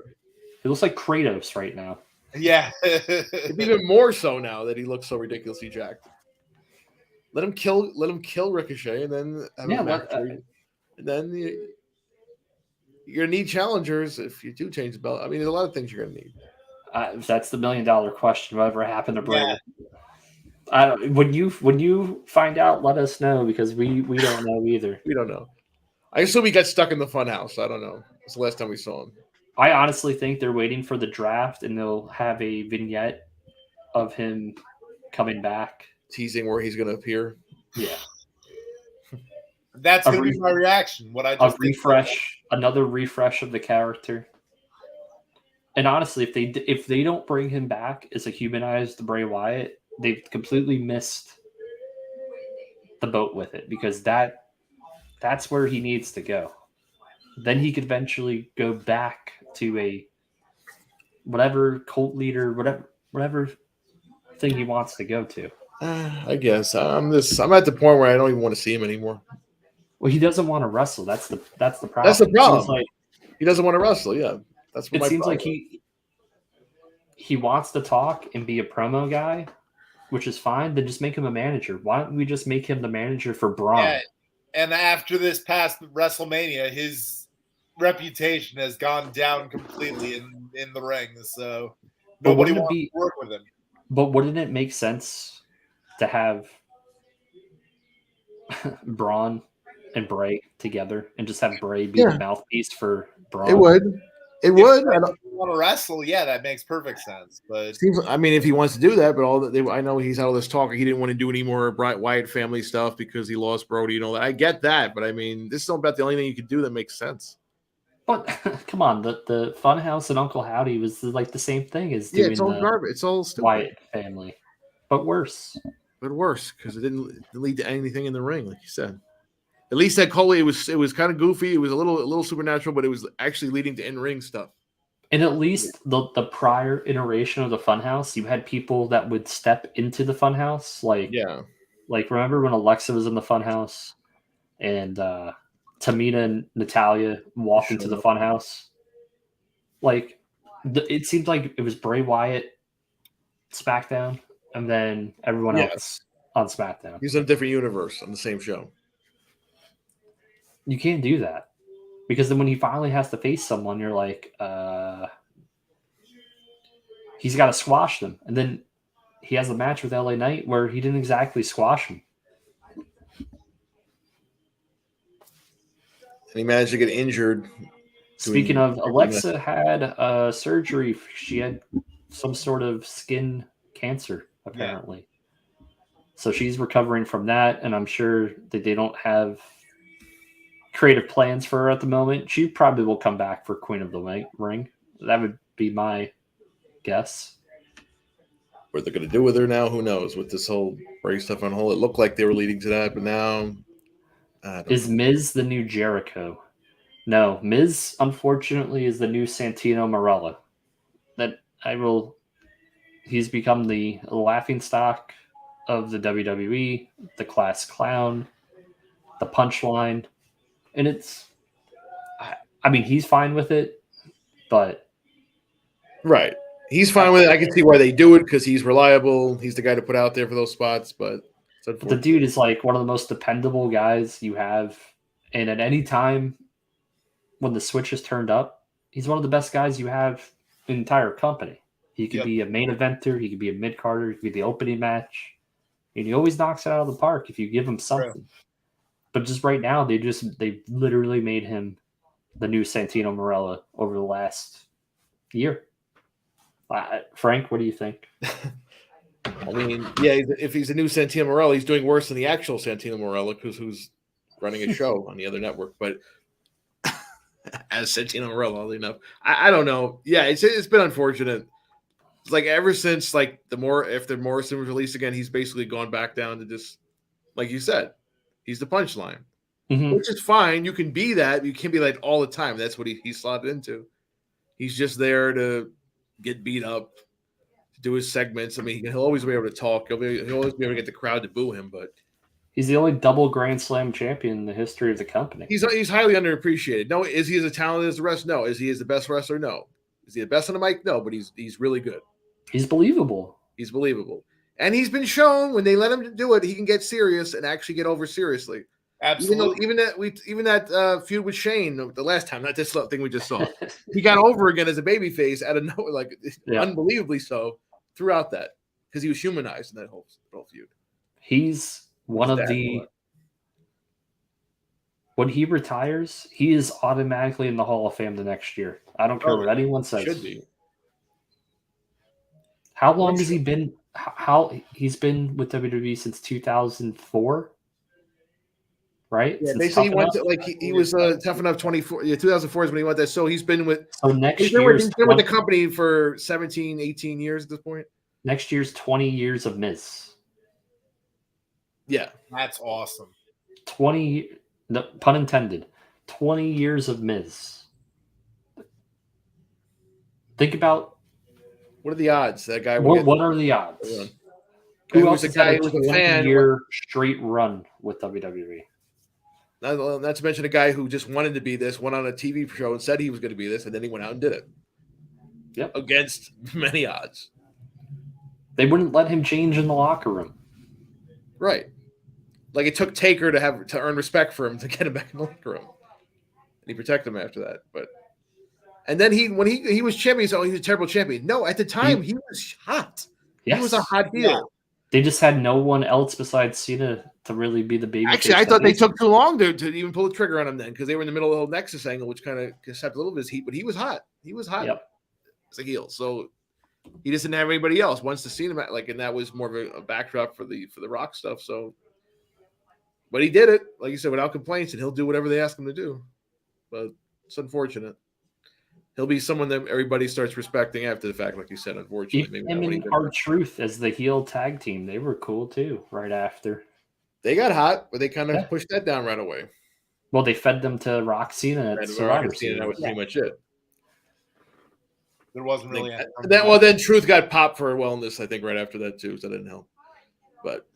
He looks like Kratos right now. Yeah. Even more so now that he looks so ridiculously jacked. Let him kill Ricochet, and then have him back and then you're gonna need challengers if you do change the belt. I mean, there's a lot of things you're gonna need. That's the $1 million question. Whatever happened to Brady? Yeah. When you find out, let us know because we don't know either. We don't know. I assume he got stuck in the fun house. I don't know. It's the last time we saw him. I honestly think they're waiting for the draft and they'll have a vignette of him coming back. Teasing where he's going to appear. Yeah. That's going to be my reaction. What I just another refresh of the character. And honestly, if they don't bring him back as a humanized Bray Wyatt, they've completely missed the boat with it because that's where he needs to go. Then he could eventually go back to a whatever cult leader, whatever thing he wants to go to. I guess I'm at the point where I don't even want to see him anymore. Well, he doesn't want to wrestle. That's the problem. That's the problem. He doesn't want to wrestle. Yeah, that's what it seems like he wants to talk and be a promo guy, which is fine. Then just make him a manager. Why don't we just make him the manager for Braun? Yeah, and after this past WrestleMania, his reputation has gone down completely in the ring. So nobody wants to work with him. But wouldn't it make sense to have Braun and Bray together and just have Bray be the mouthpiece for Braun? It would. It would. I don't want to wrestle. Yeah, that makes perfect sense. But I mean, if he wants to do that, but I know he's had all this talk. He didn't want to do any more Wyatt family stuff because he lost Brody and all that. I get that, but I mean, this is not about the only thing you could do that makes sense. But come on, the Funhouse and Uncle Howdy was like the same thing as doing it's all garbage. It's all stupid. Wyatt family, but worse. But worse because it didn't lead to anything in the ring, like you said. At least that Cole, it was kind of goofy. It was a little supernatural, but it was actually leading to in-ring stuff. And at least the prior iteration of the Funhouse, you had people that would step into the Funhouse, like remember when Alexa was in the Funhouse and Tamina and Natalia walked into the Funhouse? Like, it seemed like it was Bray Wyatt SmackDown, and then everyone else on SmackDown. He's in a different universe on the same show. You can't do that. Because then when he finally has to face someone, you're like, he's got to squash them. And then he has a match with LA Knight where he didn't exactly squash him. And he managed to get injured. Speaking of, Alexa had surgery. She had some sort of skin cancer, apparently. Yeah. So she's recovering from that, and I'm sure that they don't have creative plans for her at the moment. She probably will come back for Queen of the Ring. That would be my guess. What they're going to do with her now, who knows? With this whole Bray stuff on hold, it looked like they were leading to that, but now... Is Miz the new Jericho? No, Miz, unfortunately, is the new Santino Marella. He's become the laughingstock of the WWE, the class clown, the punchline. And he's fine with it, but... Right. He's fine with it. I can see why they do it because he's reliable. He's the guy to put out there for those spots, but the dude is like one of the most dependable guys you have. And at any time when the switch is turned up, he's one of the best guys you have in the entire company. He could be a main eventer. He could be a mid-carder. He could be the opening match. And he always knocks it out of the park if you give him something. Right. But just right now, they literally made him the new Santino Marella over the last year. Frank, what do you think? I mean, if he's a new Santino Marella, he's doing worse than the actual Santino Marella because who's running a show on the other network. But as Santino Marella, oddly enough, I don't know. Yeah, it's been unfortunate. It's like ever since after Morrison was released again, he's basically gone back down to just, like you said, he's the punchline, which is fine. You can be that. You can't be like all the time. That's what he slotted into. He's just there to get beat up, to do his segments. I mean, he'll always be able to talk. He'll always be able to get the crowd to boo him. But he's the only double Grand Slam champion in the history of the company. He's highly underappreciated. No, is he as talented as the rest? No. Is he as the best wrestler? No. Is he the best on the mic? No. But he's really good. He's believable. And he's been shown when they let him do it, he can get serious and actually get over seriously. Absolutely. Even that feud with Shane the last time, not this thing we just saw, he got over again as a babyface out of nowhere, like unbelievably so throughout that because he was humanized in that whole feud. He's one of the. When he retires, he is automatically in the Hall of Fame the next year. I don't care what anyone says. Should be. How long has he been? How he's been with WWE since 2004, right? Yeah, Since they say he Tough went Enough? to he was Tough Enough 24. Yeah, 2004 is when he went there. So he's been with. So next He's been with the company for 17, 18 years at this point. Next year's 20 years of Miz. Yeah, that's awesome. 20, no, pun intended. 20 years of Miz. Think about what are the odds that guy? What are the odds? Who else has had a 20-year straight run with WWE? Not to mention a guy who just wanted to be this, went on a TV show and said he was going to be this, and then he went out and did it. Yep, against many odds. They wouldn't let him change in the locker room. Right. Like it took Taker to earn respect for him to get him back in the locker room. And he protected him after that. And then when he was champion, he was a terrible champion. No, at the time he was hot. Yes. He was a hot heel. Yeah. They just had no one else besides Cena to really be the baby. Actually, I thought they took too long to even pull the trigger on him then because they were in the middle of the whole Nexus angle, which kind of kept a little bit of his heat. But he was hot. He was hot as a heel. So he just didn't have anybody else. Once the Cena and that was more of a backdrop for the Rock stuff. So, but he did it, like you said, without complaints, and he'll do whatever they ask him to do. But it's unfortunate. He'll be someone that everybody starts respecting after the fact, like you said, unfortunately. Him and R-Truth as the heel tag team, they were cool too, right after. They got hot, but they kind of pushed that down right away. Well, they fed them to Rock Cena at Survivor Series. That was pretty much it. There wasn't really then Truth got popped for wellness, I think, right after that too, so that didn't help. But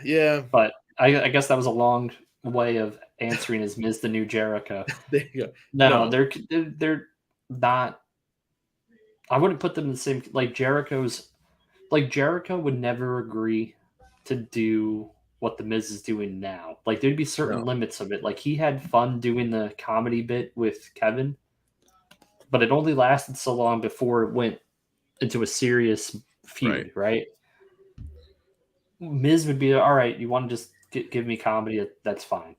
yeah. But I guess that was a long way of answering as Miz the new Jericho. There you go. No, they're not. I wouldn't put them in the same Jericho would never agree to do what the Miz is doing now. Like there'd be certain limits of it. Like he had fun doing the comedy bit with Kevin, but it only lasted so long before it went into a serious feud, right? Miz would be all right. You want to just give me comedy? That's fine.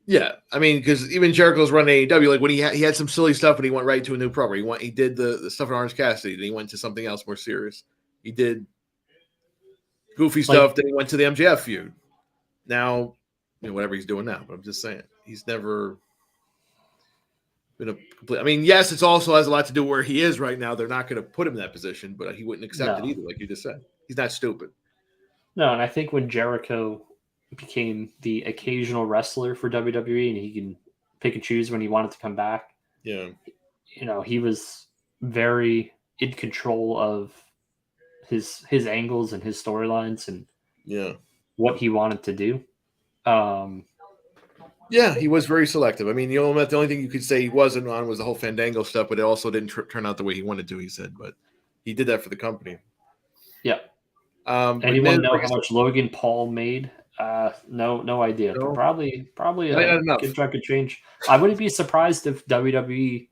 Yeah, I mean, because even Jericho's running AEW, like when he had some silly stuff, and he went right to a new program. He did the stuff in Orange Cassidy, then he went to something else more serious. He did goofy stuff, then he went to the MJF feud. Now, whatever he's doing now, but I'm just saying he's never been a complete. I mean, yes, it also has a lot to do where he is right now. They're not going to put him in that position, but he wouldn't accept it either, like you just said. He's not stupid. No, and I think when Jericho became the occasional wrestler for WWE and he can pick and choose when he wanted to come back. Yeah. He was very in control of his angles and his storylines and what he wanted to do. Yeah, he was very selective. I mean, the only thing you could say he wasn't on was the whole Fandango stuff, but it also didn't turn out the way he wanted to, he said, but he did that for the company. Yeah. Anyone know how much Logan Paul made? No idea. No. Probably a good chunk of change. I wouldn't be surprised if WWE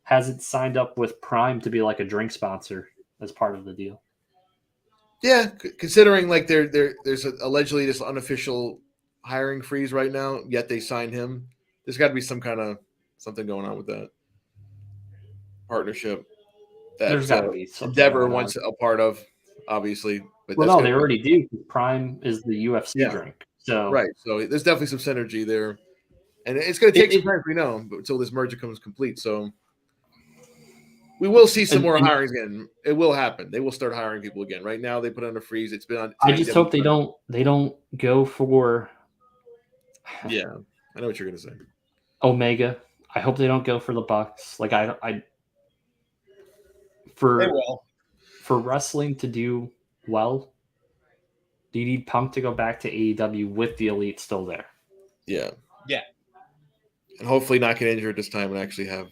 hasn't signed up with Prime to be like a drink sponsor as part of the deal. Yeah, considering there's allegedly this unofficial hiring freeze right now, yet they signed him. There's got to be some kind of something going on with that partnership. There's got to be something. Endeavor wants a part of, obviously. But no, they already do. Prime is the UFC drink. So right. So there's definitely some synergy there. And it's going to take some time, we know, but until this merger comes complete. So we will see some more hirings again. It will happen. They will start hiring people again. Right now, they put on a freeze. It's been on. I just hope they don't go for. Yeah, I know what you're going to say. Omega. I hope they don't go for the Bucks. For wrestling to do well, do you need Punk to go back to AEW with the Elite still there? Yeah. Yeah. And hopefully not get injured this time and actually have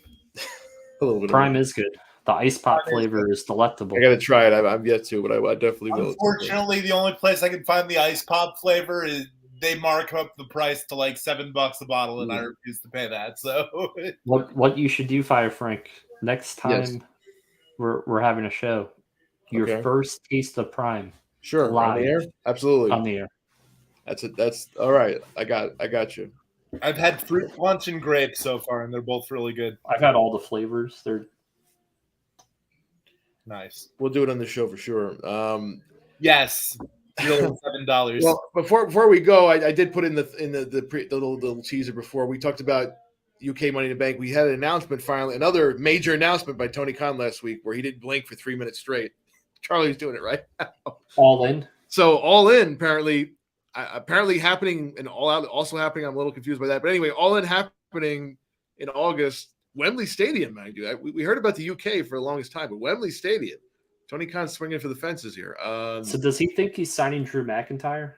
a little bit Prime is good. The ice pop flavor is delectable. I got to try it. I'm yet to, but I definitely will. Unfortunately, the only place I can find the ice pop flavor is they mark up the price to like $7 a bottle, and I refuse to pay that. So what you should do, Fire Frank, next time Yes. we're having a show, your Okay. first taste of Prime. Sure. Live. On the air? Absolutely. On the air. That's all right. I got you. I've had fruit punch and grape so far, and they're both really good. I've had all the flavors. They're nice. We'll do it on the show for sure. Yes. $7. Well, before we go, I did put in the little teaser before. We talked about UK Money in the Bank. We had an announcement finally, another major announcement by Tony Khan last week where he didn't blink for 3 minutes straight. Charlie's doing it right now. All in. So All In apparently happening and All Out also happening. I'm a little confused by that, but anyway, All In happening in August. Wembley Stadium, mind you. We heard about the UK for the longest time, but Wembley Stadium. Tony Khan's swinging for the fences here. So does he think he's signing Drew McIntyre?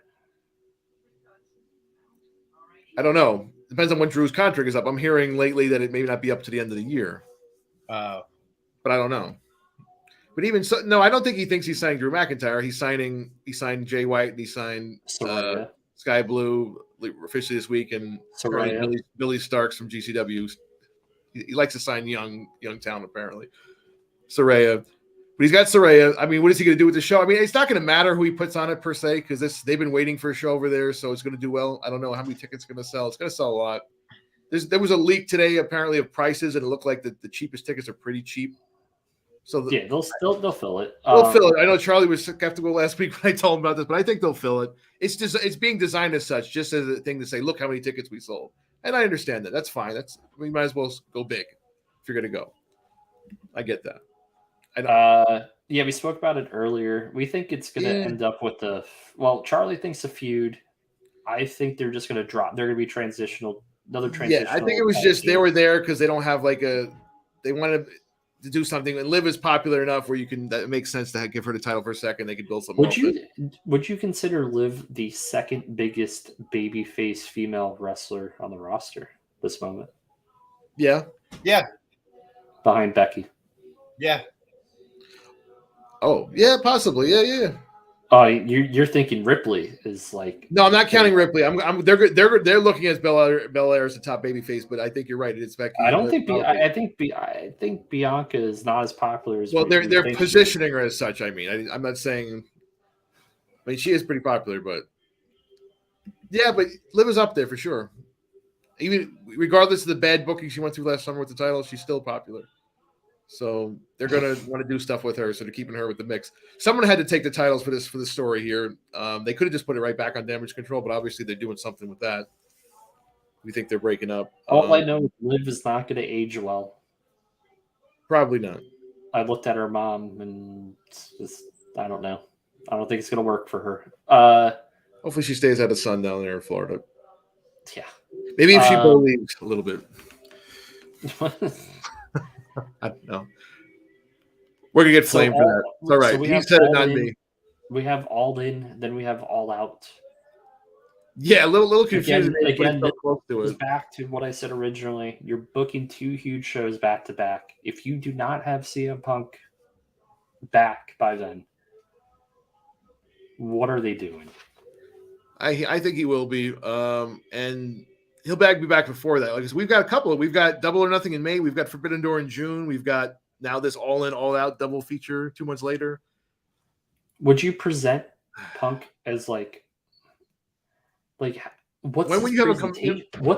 I don't know. Depends on when Drew's contract is up. I'm hearing lately that it may not be up to the end of the year. But I don't know. But even so, no, I don't think he thinks he's signing Drew McIntyre. He signed Jay White and he signed Sky Blue officially this week, and Billy Starks from GCW. He likes to sign young talent apparently. Saraya. But he's got Saraya. I mean, what is he going to do with the show? I mean, it's not going to matter who he puts on it per se because they've been waiting for a show over there, so it's going to do well. I don't know how many tickets it's going to sell. It's going to sell a lot. There was a leak today apparently of prices, and it looked like the cheapest tickets are pretty cheap. So they'll fill it. They'll fill it. I know Charlie was skeptical last week when I told him about this, but I think they'll fill it. It's being designed as such, just as a thing to say, look how many tickets we sold. And I understand that. That's fine. We might as well go big if you're going to go. I get that. Yeah, we spoke about it earlier. We think it's going to end up with Charlie thinks a feud. I think they're just going to drop. They're going to be transitional. Another transitional. Yeah, I think it was just they were there because they don't have they wanted to do something, and Liv is popular enough where that makes sense to give her the title for a second. They could build something. Would you consider Liv the second biggest babyface female wrestler on the roster this moment? Yeah. Behind Becky. Yeah. Oh, yeah, possibly. Yeah. Oh, you're thinking Ripley is like. No, I'm not counting Ripley. They're looking at Belair as the top babyface, but I think you're right. It's Becky. I don't think. I think Bianca is not as popular as. Well, they're positioning her as such. I mean, I'm not saying. I mean, she is pretty popular, but yeah, but Liv is up there for sure. Even regardless of the bad booking she went through last summer with the title, she's still popular. So they're going to want to do stuff with her. So they're keeping her with the mix. Someone had to take the titles for the story here. They could have just put it right back on Damage Control, but obviously they're doing something with that. We think they're breaking up. All I know is Liv is not going to age well. Probably not. I looked at her mom, and I don't know. I don't think it's going to work for her. Hopefully she stays out of sun down there in Florida. Yeah. Maybe if she believes a little bit. I don't know. We're gonna get flamed for that. It's all right. So he said it, not me. We have All In, then we have All Out. Yeah, a little confusing. Again, this back to what I said originally. You're booking two huge shows back to back. If you do not have CM Punk back by then, what are they doing? I think he will be, and he'll be back before that. Like we've got a couple. We've got Double or Nothing in May. We've got Forbidden Door in June. We've got now this All In, All Out double feature 2 months later. Would you present Punk as like what's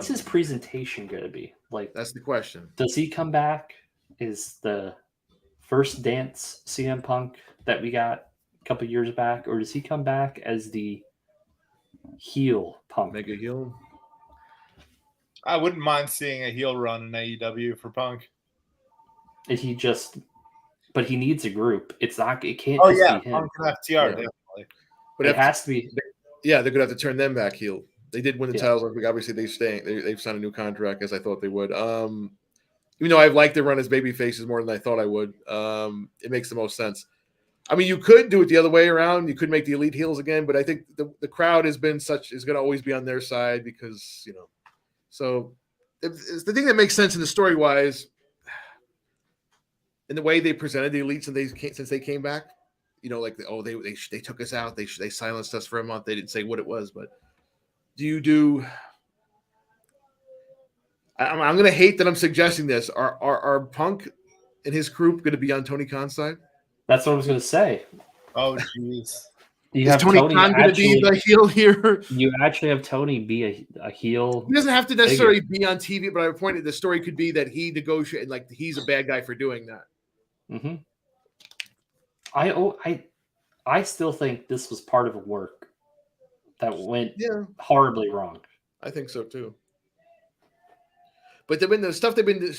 his presentation going to be? Like that's the question. Does he come back? Is the first dance CM Punk that we got a couple years back, or does he come back as the heel Punk? Mega heel. I wouldn't mind seeing a heel run in AEW for Punk. But he needs a group. It can't be him. Punk and FTR, definitely. But it has to be. Yeah, they're gonna have to turn them back heel. They did win the titles. Obviously, they've signed a new contract, as I thought they would. Even though I've liked their run as baby faces more than I thought I would, it makes the most sense. I mean, you could do it the other way around. You could make the elite heels again, but I think the crowd is going to always be on their side because So it's the thing that makes sense in the story wise, in the way they presented the elite since they came back. They took us out. They silenced us for a month. They didn't say what it was, but Do you do? I'm going to hate that I'm suggesting this. Are Punk and his group going to be on Tony Khan's side? That's what I was going to say. Oh, jeez. You Is have Tony Khan going to be the heel here? You actually have Tony be a heel. He doesn't have to necessarily be on TV, but I pointed the story could be that he negotiated, like he's a bad guy for doing that. Mm-hmm. I still think this was part of a work that went horribly wrong. I think so too. But the stuff they've been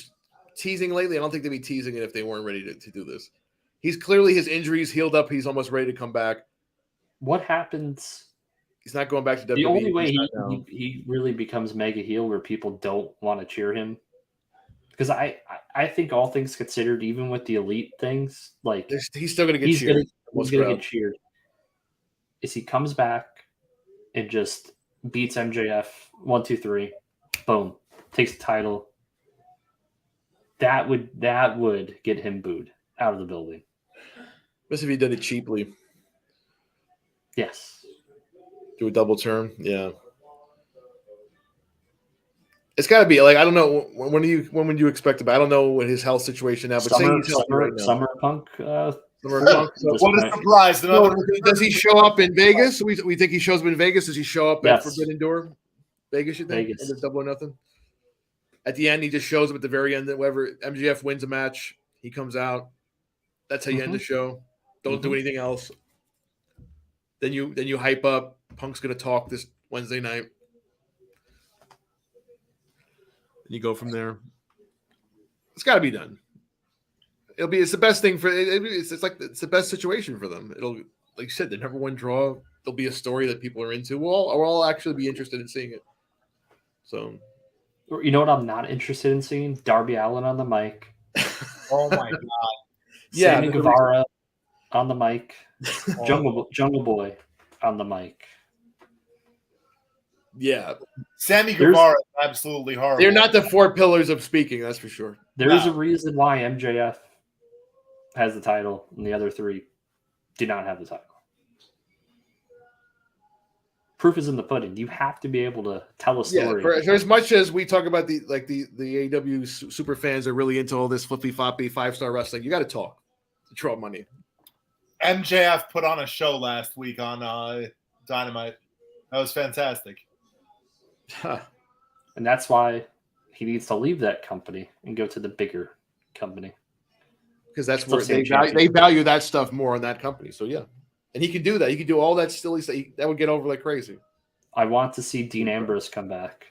teasing lately. I don't think they'd be teasing it if they weren't ready to do this. He's clearly his injuries healed up. He's almost ready to come back. What happens? He's not going back to WWE. The only way he really becomes mega heel where people don't want to cheer him. Because I think all things considered, even with the elite things, like he's still going to get cheered. He's going to get cheered. Is he comes back and just beats MJF 1, 2, 3, boom, takes the title. That would get him booed out of the building. Best if he did it cheaply. Yes. Do a double turn. Yeah. It's got to be like I don't know when would you expect him? I don't know what his health situation now, but Summer Punk. What a surprise! Does he show up in Vegas? We think he shows up in Vegas. Does he show up at Forbidden Door? Vegas, you think? Vegas. And Double or Nothing. At the end, he just shows up at the very end. That whenever MJF wins a match, he comes out. That's how you end the show. Don't do anything else. Then you hype up. Punk's gonna talk this Wednesday night. And you go from there. It's got to be done. It's the best thing for it's the best situation for them. It'll, like you said, the number one draw. There'll be a story that people are into. We'll all actually be interested in seeing it. So, you know what I'm not interested in seeing? Darby Allin on the mic. Oh my god! Sammy Guevara on the mic. Jungle Boy on the mic. Yeah, Sammy Guevara is absolutely horrible. They're not the four pillars of speaking, that's for sure. There's a reason why MJF has the title and the other three do not have the title. Proof is in the pudding. You have to be able to tell a story. Yeah, for as much as we talk about the AEW super fans are really into all this flippy floppy 5-star wrestling, you got to talk to draw money. MJF put on a show last week on Dynamite. That was fantastic. And that's why he needs to leave that company and go to the bigger company. Because that's where they value that stuff more on that company. So, yeah. And he can do that. He can do all that silly stuff. That would get over like crazy. I want to see Dean Ambrose come back.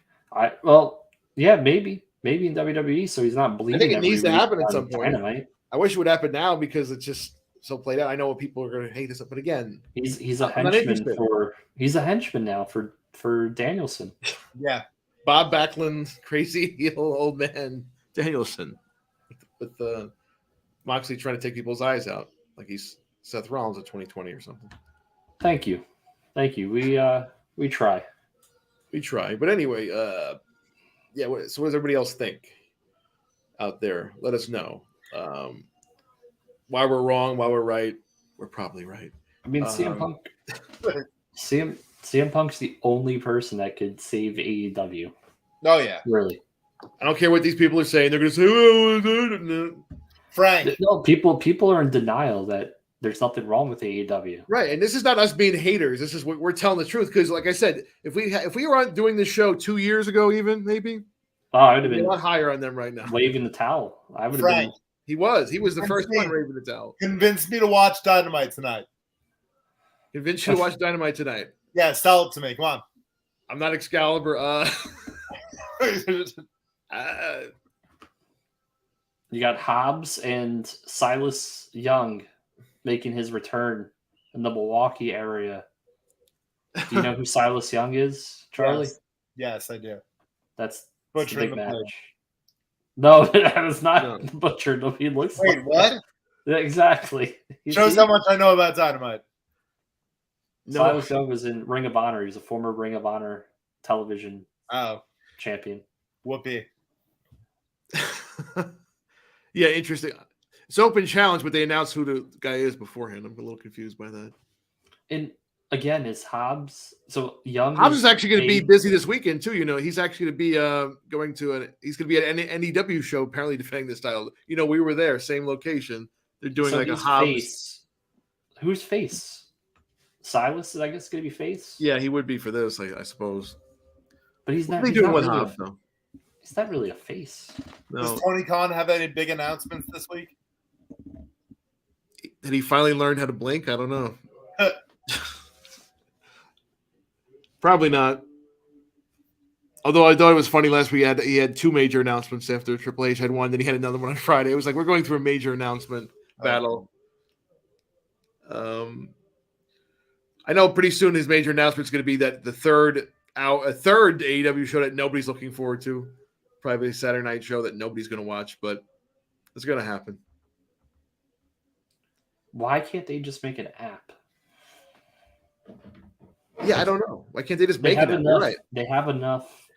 Maybe in WWE, so he's not bleeding. I think it needs to happen at some point. Dynamite. I wish it would happen now because it's just so played out. I know what people are going to hate this, but again, he's a henchman now for Danielson. Yeah, Bob Backlund, crazy heel old man Danielson, with Moxley trying to take people's eyes out like he's Seth Rollins in 2020 or something. Thank you. We try. But anyway, so what does everybody else think out there? Let us know. Why we're wrong, why we're right. We're probably right. I mean, CM Punk's the only person that could save AEW. Oh yeah, really. I don't care what these people are saying. They're going to say, "Oh, no." Frank." No, people are in denial that there's nothing wrong with AEW. Right, and this is not us being haters. This is what we're telling the truth. Because, like I said, if we were on doing this show 2 years ago, even maybe, I would have been a lot higher on them right now. Waving the towel. I would have been. He was the first one waving the towel. Convince me to watch Dynamite tonight. Convince you to watch Dynamite tonight. Yeah, sell it to me. Come on. I'm not Excalibur. You got Hobbs and Silas Young making his return in the Milwaukee area. Do you know who Silas Young is, Charlie? Yes, I do. That's Butcher the in big the match. Blade. No, that is not Butcher. No, he looks Wait, like what? Yeah, exactly. Shows how much I know about Dynamite. Silas Young was in Ring of Honor. He's a former Ring of Honor television champion. Whoopee. Yeah, interesting. It's open challenge, but they announced who the guy is beforehand. I'm a little confused by that. And again, is Hobbs so young? Hobbs is actually going to be paid- busy this weekend too. He's actually going to be he's going to be at an NEW show apparently defending this title. We were there, same location. They're doing so like a he's Hobbs. face. Who's face? Silas is, I guess, going to be face. Yeah, he would be for this, I suppose. But he's What not. are they He's doing not with really Hobbs a, though? he's not really a face. No. Does Tony Khan have any big announcements this week? Did he finally learn how to blink? I don't know. Probably not. Although I thought it was funny last week, he had two major announcements after Triple H had one, then he had another one on Friday. It was like we're going through a major announcement battle. I know pretty soon his major announcement is going to be that a third AEW show that nobody's looking forward to, probably a Saturday night show that nobody's going to watch, but it's going to happen. Why can't they just make an app? Yeah, I don't know. Why can't they just They make have it? enough. Right. They have enough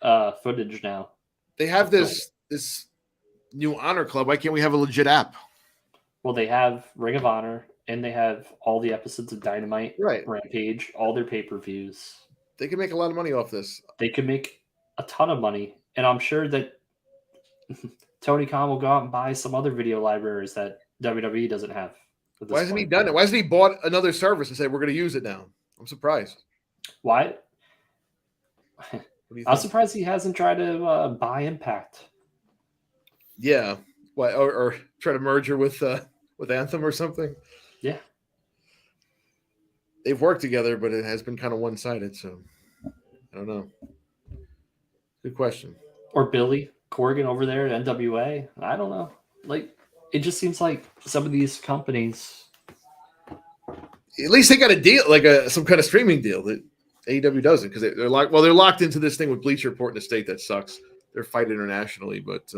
footage now. They have this new Honor Club. Why can't we have a legit app? Well, they have Ring of Honor, and they have all the episodes of Dynamite, Right. Rampage, all their pay-per-views. They can make a lot of money off this. They could make a ton of money, and I'm sure that Tony Khan will go out and buy some other video libraries that WWE doesn't have. Why hasn't he done it? Why hasn't he bought another service and said we're going to use it now? I'm surprised. Why? What do you I'm think? surprised he hasn't tried to buy Impact. Yeah. What? Or try to merge her with Anthem or something? Yeah. They've worked together, but it has been kind of one-sided. So I don't know. Good question. Or Billy Corgan over there at NWA. I don't know. Like, it just seems like some of these companies. At least they got a deal, like some kind of streaming deal that AEW doesn't, because they're locked into this thing with Bleacher Report in a state that sucks. They're fighting internationally, but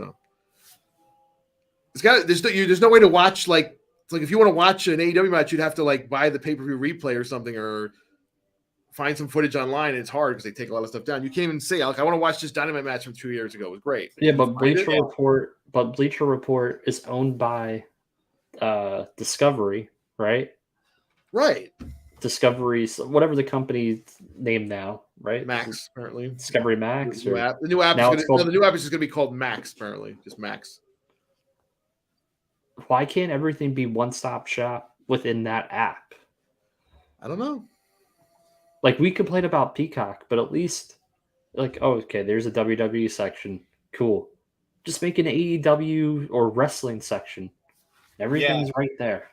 there's no way to watch like if you want to watch an AEW match, you'd have to like buy the pay-per-view replay or something, or find some footage online. And it's hard because they take a lot of stuff down. You can't even say like I want to watch this Dynamite match from 2 years ago. It was great. Yeah, but Bleacher Report is owned by Discovery, right? Right. Discovery's whatever the company's name now, right? Max, apparently. Discovery Max. The new app is just going to be called Max, apparently. Just Max. Why can't everything be one-stop shop within that app? I don't know. Like, we complain about Peacock, but at least, like, oh, okay, there's a WWE section. Cool. Just make an AEW or wrestling section. Everything's right there.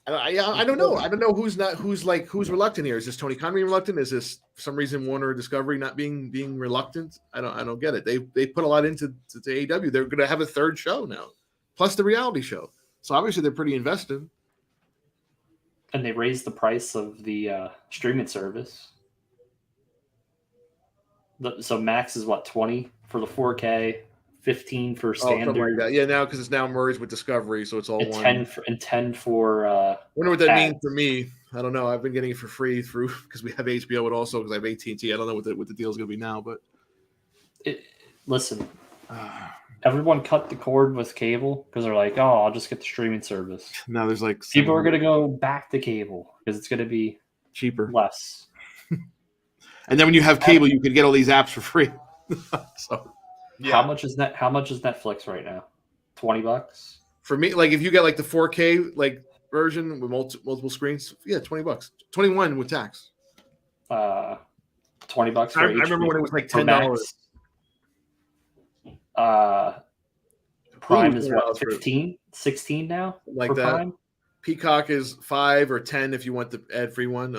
I don't know. I don't know who's reluctant here. Is this Tony Khan being reluctant? Is this for some reason Warner Discovery not being reluctant? I don't get it. They put a lot into AEW. They're going to have a third show now, plus the reality show. So obviously they're pretty invested. And they raised the price of the streaming service. So Max is what, 20 for the 4K, 15 for standard. Like yeah, now because it's now merged with Discovery, so it's all and one. 10 for. I wonder what that means for me. I don't know. I've been getting it for free through because we have HBO, but also because I have AT&T. I don't know what the deal is going to be now, but listen. Everyone cut the cord with cable because they're like, oh, I'll just get the streaming service. Now there's like people are going to go back to cable because it's going to be cheaper, less. And then when you have cable, you can get all these apps for free. So, yeah. How much is Netflix right now? $20 for me. Like if you get like the 4K like version with multiple screens, yeah, $20, 21 with tax. $20. I remember when it was like $10. Prime is what, 15, 16 now? Like that. Prime? Peacock is $5 or $10 if you want the ad-free one.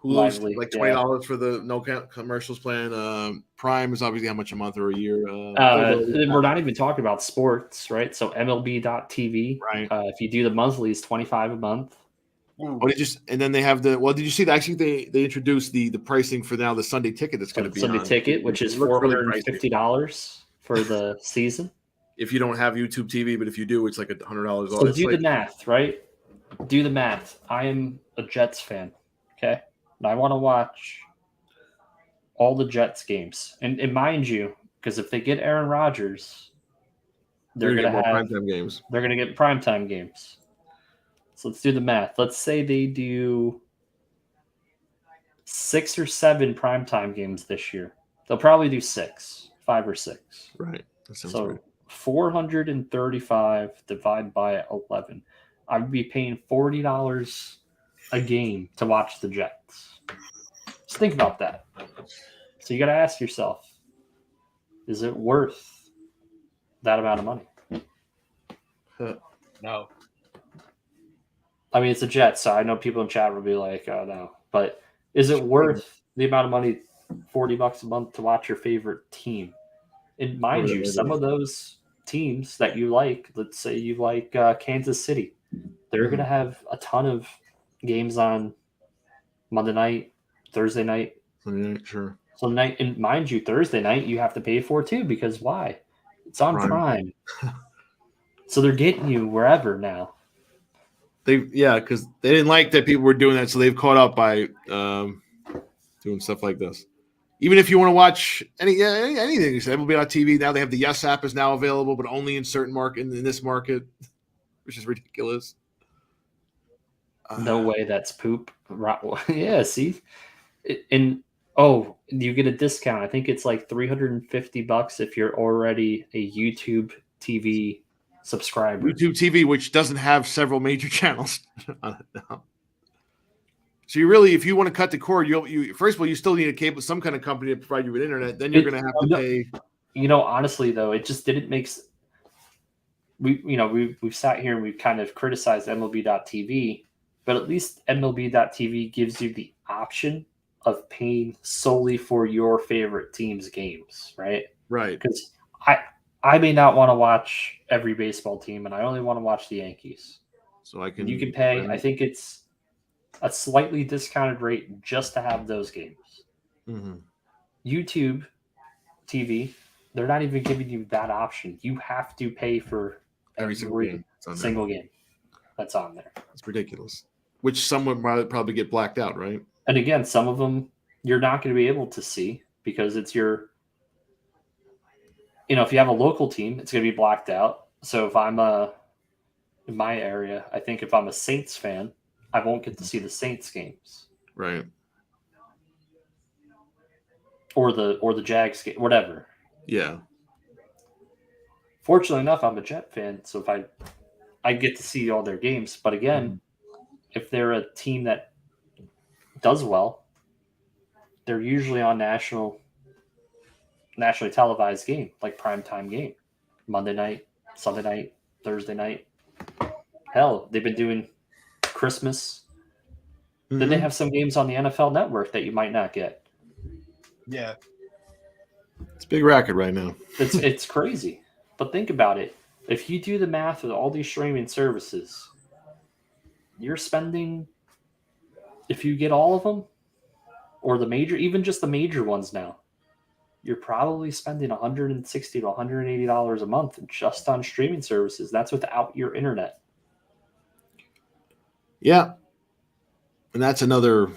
Hulu's like $20 for the no commercials plan. Prime is obviously how much a month or a year. We're not even talking about sports, right? So MLB.TV. Right. If you do the monthly, is $25 a month. Oh, and then they have did you see that actually they introduced the pricing for now the Sunday ticket that's going to be Sunday ticket, which is $450 for the season. If you don't have YouTube TV, but if you do, it's like $100. So do the math, right? Do the math. I am a Jets fan, okay? And I want to watch all the Jets games. And mind you, because if they get Aaron Rodgers, they're going to have primetime games. They're going to get primetime games. So let's do the math. Let's say they do 6 or 7 primetime games this year. They'll probably do 5 or 6. Right. That sounds So right. 435 divided by 11. I would be paying $40 a game to watch the Jets. Just think about that. So you got to ask yourself, is it worth that amount of money? No. I mean, it's a Jets, so I know people in chat will be like, "Oh no," but is it worth the amount of money, $40 a month to watch your favorite team? And mind you, some of those teams that you like, let's say you like Kansas City, they're going to have a ton of games on Monday night, Thursday night. Sure. So night, and mind you, Thursday night you have to pay for too, because why? It's on Prime. So they're getting you wherever now. Because they didn't like that people were doing that, so they've caught up by doing stuff like this. Even if you want to watch anything, you said MLB.TV, now they have the Yes app is now available, but only in certain market in this market, which is ridiculous. No way, that's poop. Yeah, see, and you get a discount. I think it's like $350 if you're already a YouTube TV subscriber. YouTube TV, which doesn't have several major channels on it now. So you really, if you want to cut the cord, you first of all, you still need a cable, some kind of company to provide you with internet. Then you're going to have to pay. Honestly, though, it just didn't make. We've sat here and we've kind of criticized MLB.TV, but at least MLB.TV gives you the option of paying solely for your favorite team's games, right? Right. Because I may not want to watch every baseball team, and I only want to watch the Yankees. So you can pay. I think it's a slightly discounted rate just to have those games. Mm-hmm. YouTube TV, they're not even giving you that option. You have to pay for every single game that's on there. It's ridiculous. Which someone might probably get blacked out, right? And again, some of them you're not going to be able to see because it's your. If you have a local team, it's going to be blacked out. So if I'm in my area, I think if I'm a Saints fan, I won't get to see the Saints games. Right. Or the Jags game, whatever. Yeah. Fortunately enough, I'm a Jet fan, so if I get to see all their games. But again, if they're a team that does well, they're usually on nationally televised game, like primetime game. Monday night, Sunday night, Thursday night. Hell, they've been doing Christmas. Mm-hmm. Then they have some games on the NFL Network that you might not get. Yeah. It's a big racket right now. It's crazy. But think about it. If you do the math with all these streaming services, you're spending, if you get all of them, or even just the major ones now, you're probably spending $160 to $180 a month just on streaming services. That's without your internet. Yeah. And that's another,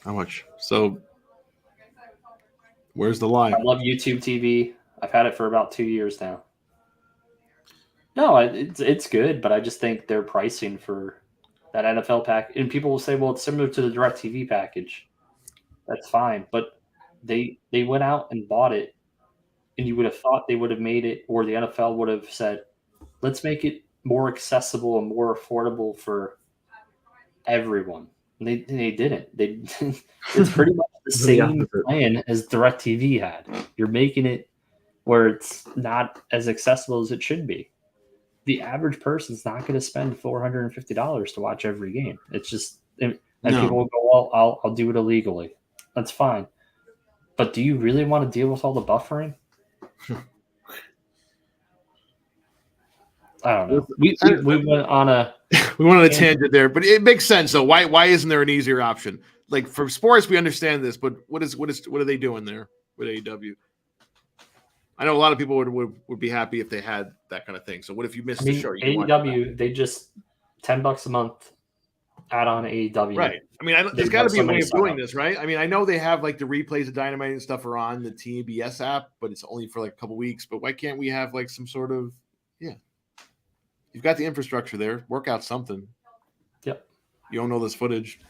how much? So where's the line? I love YouTube TV. I've had it for about 2 years now. No, it's good, but I just think their pricing for that NFL pack, and people will say, well, it's similar to the DirecTV package. That's fine, but they went out and bought it, and you would have thought they would have made it, or the NFL would have said, let's make it more accessible and more affordable for everyone. And they didn't. It's pretty much the same plan as DirecTV had. You're making it where it's not as accessible as it should be. The average person's not going to spend $450 to watch every game. It's just, and people will go, well, I'll do it illegally. That's fine. But do you really want to deal with all the buffering? I don't know. We went on a tangent there, but it makes sense though. Why isn't there an easier option? Like for sports, we understand this, but what are they doing there with AEW? I know a lot of people would be happy if they had that kind of thing. So what if you missed the show? AEW, they just $10 a month add on AEW. Right. I mean, there's got to be a way of doing this, right? I mean, I know they have like the replays of Dynamite and stuff are on the TBS app, but it's only for like a couple weeks. But why can't we have like some sort of You've got the infrastructure there. Work out something. Yep. You don't know this footage.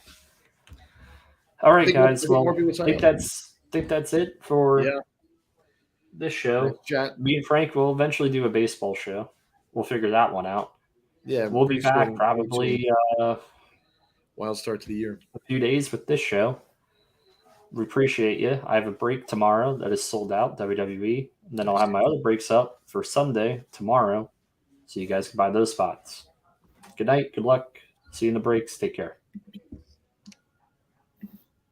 All right, think guys. more Well, people I sign think up. that's it for Yeah. this show. Nice chat. Me and Frank will eventually do a baseball show. We'll figure that one out. Yeah, We'll be pretty back soon, probably wild start to the year. a few days with this show. We appreciate you. I have a break tomorrow that is sold out, WWE. And then I'll have my other breaks up for Sunday tomorrow. So you guys can buy those spots. Good night. Good luck. See you in the breaks. Take care.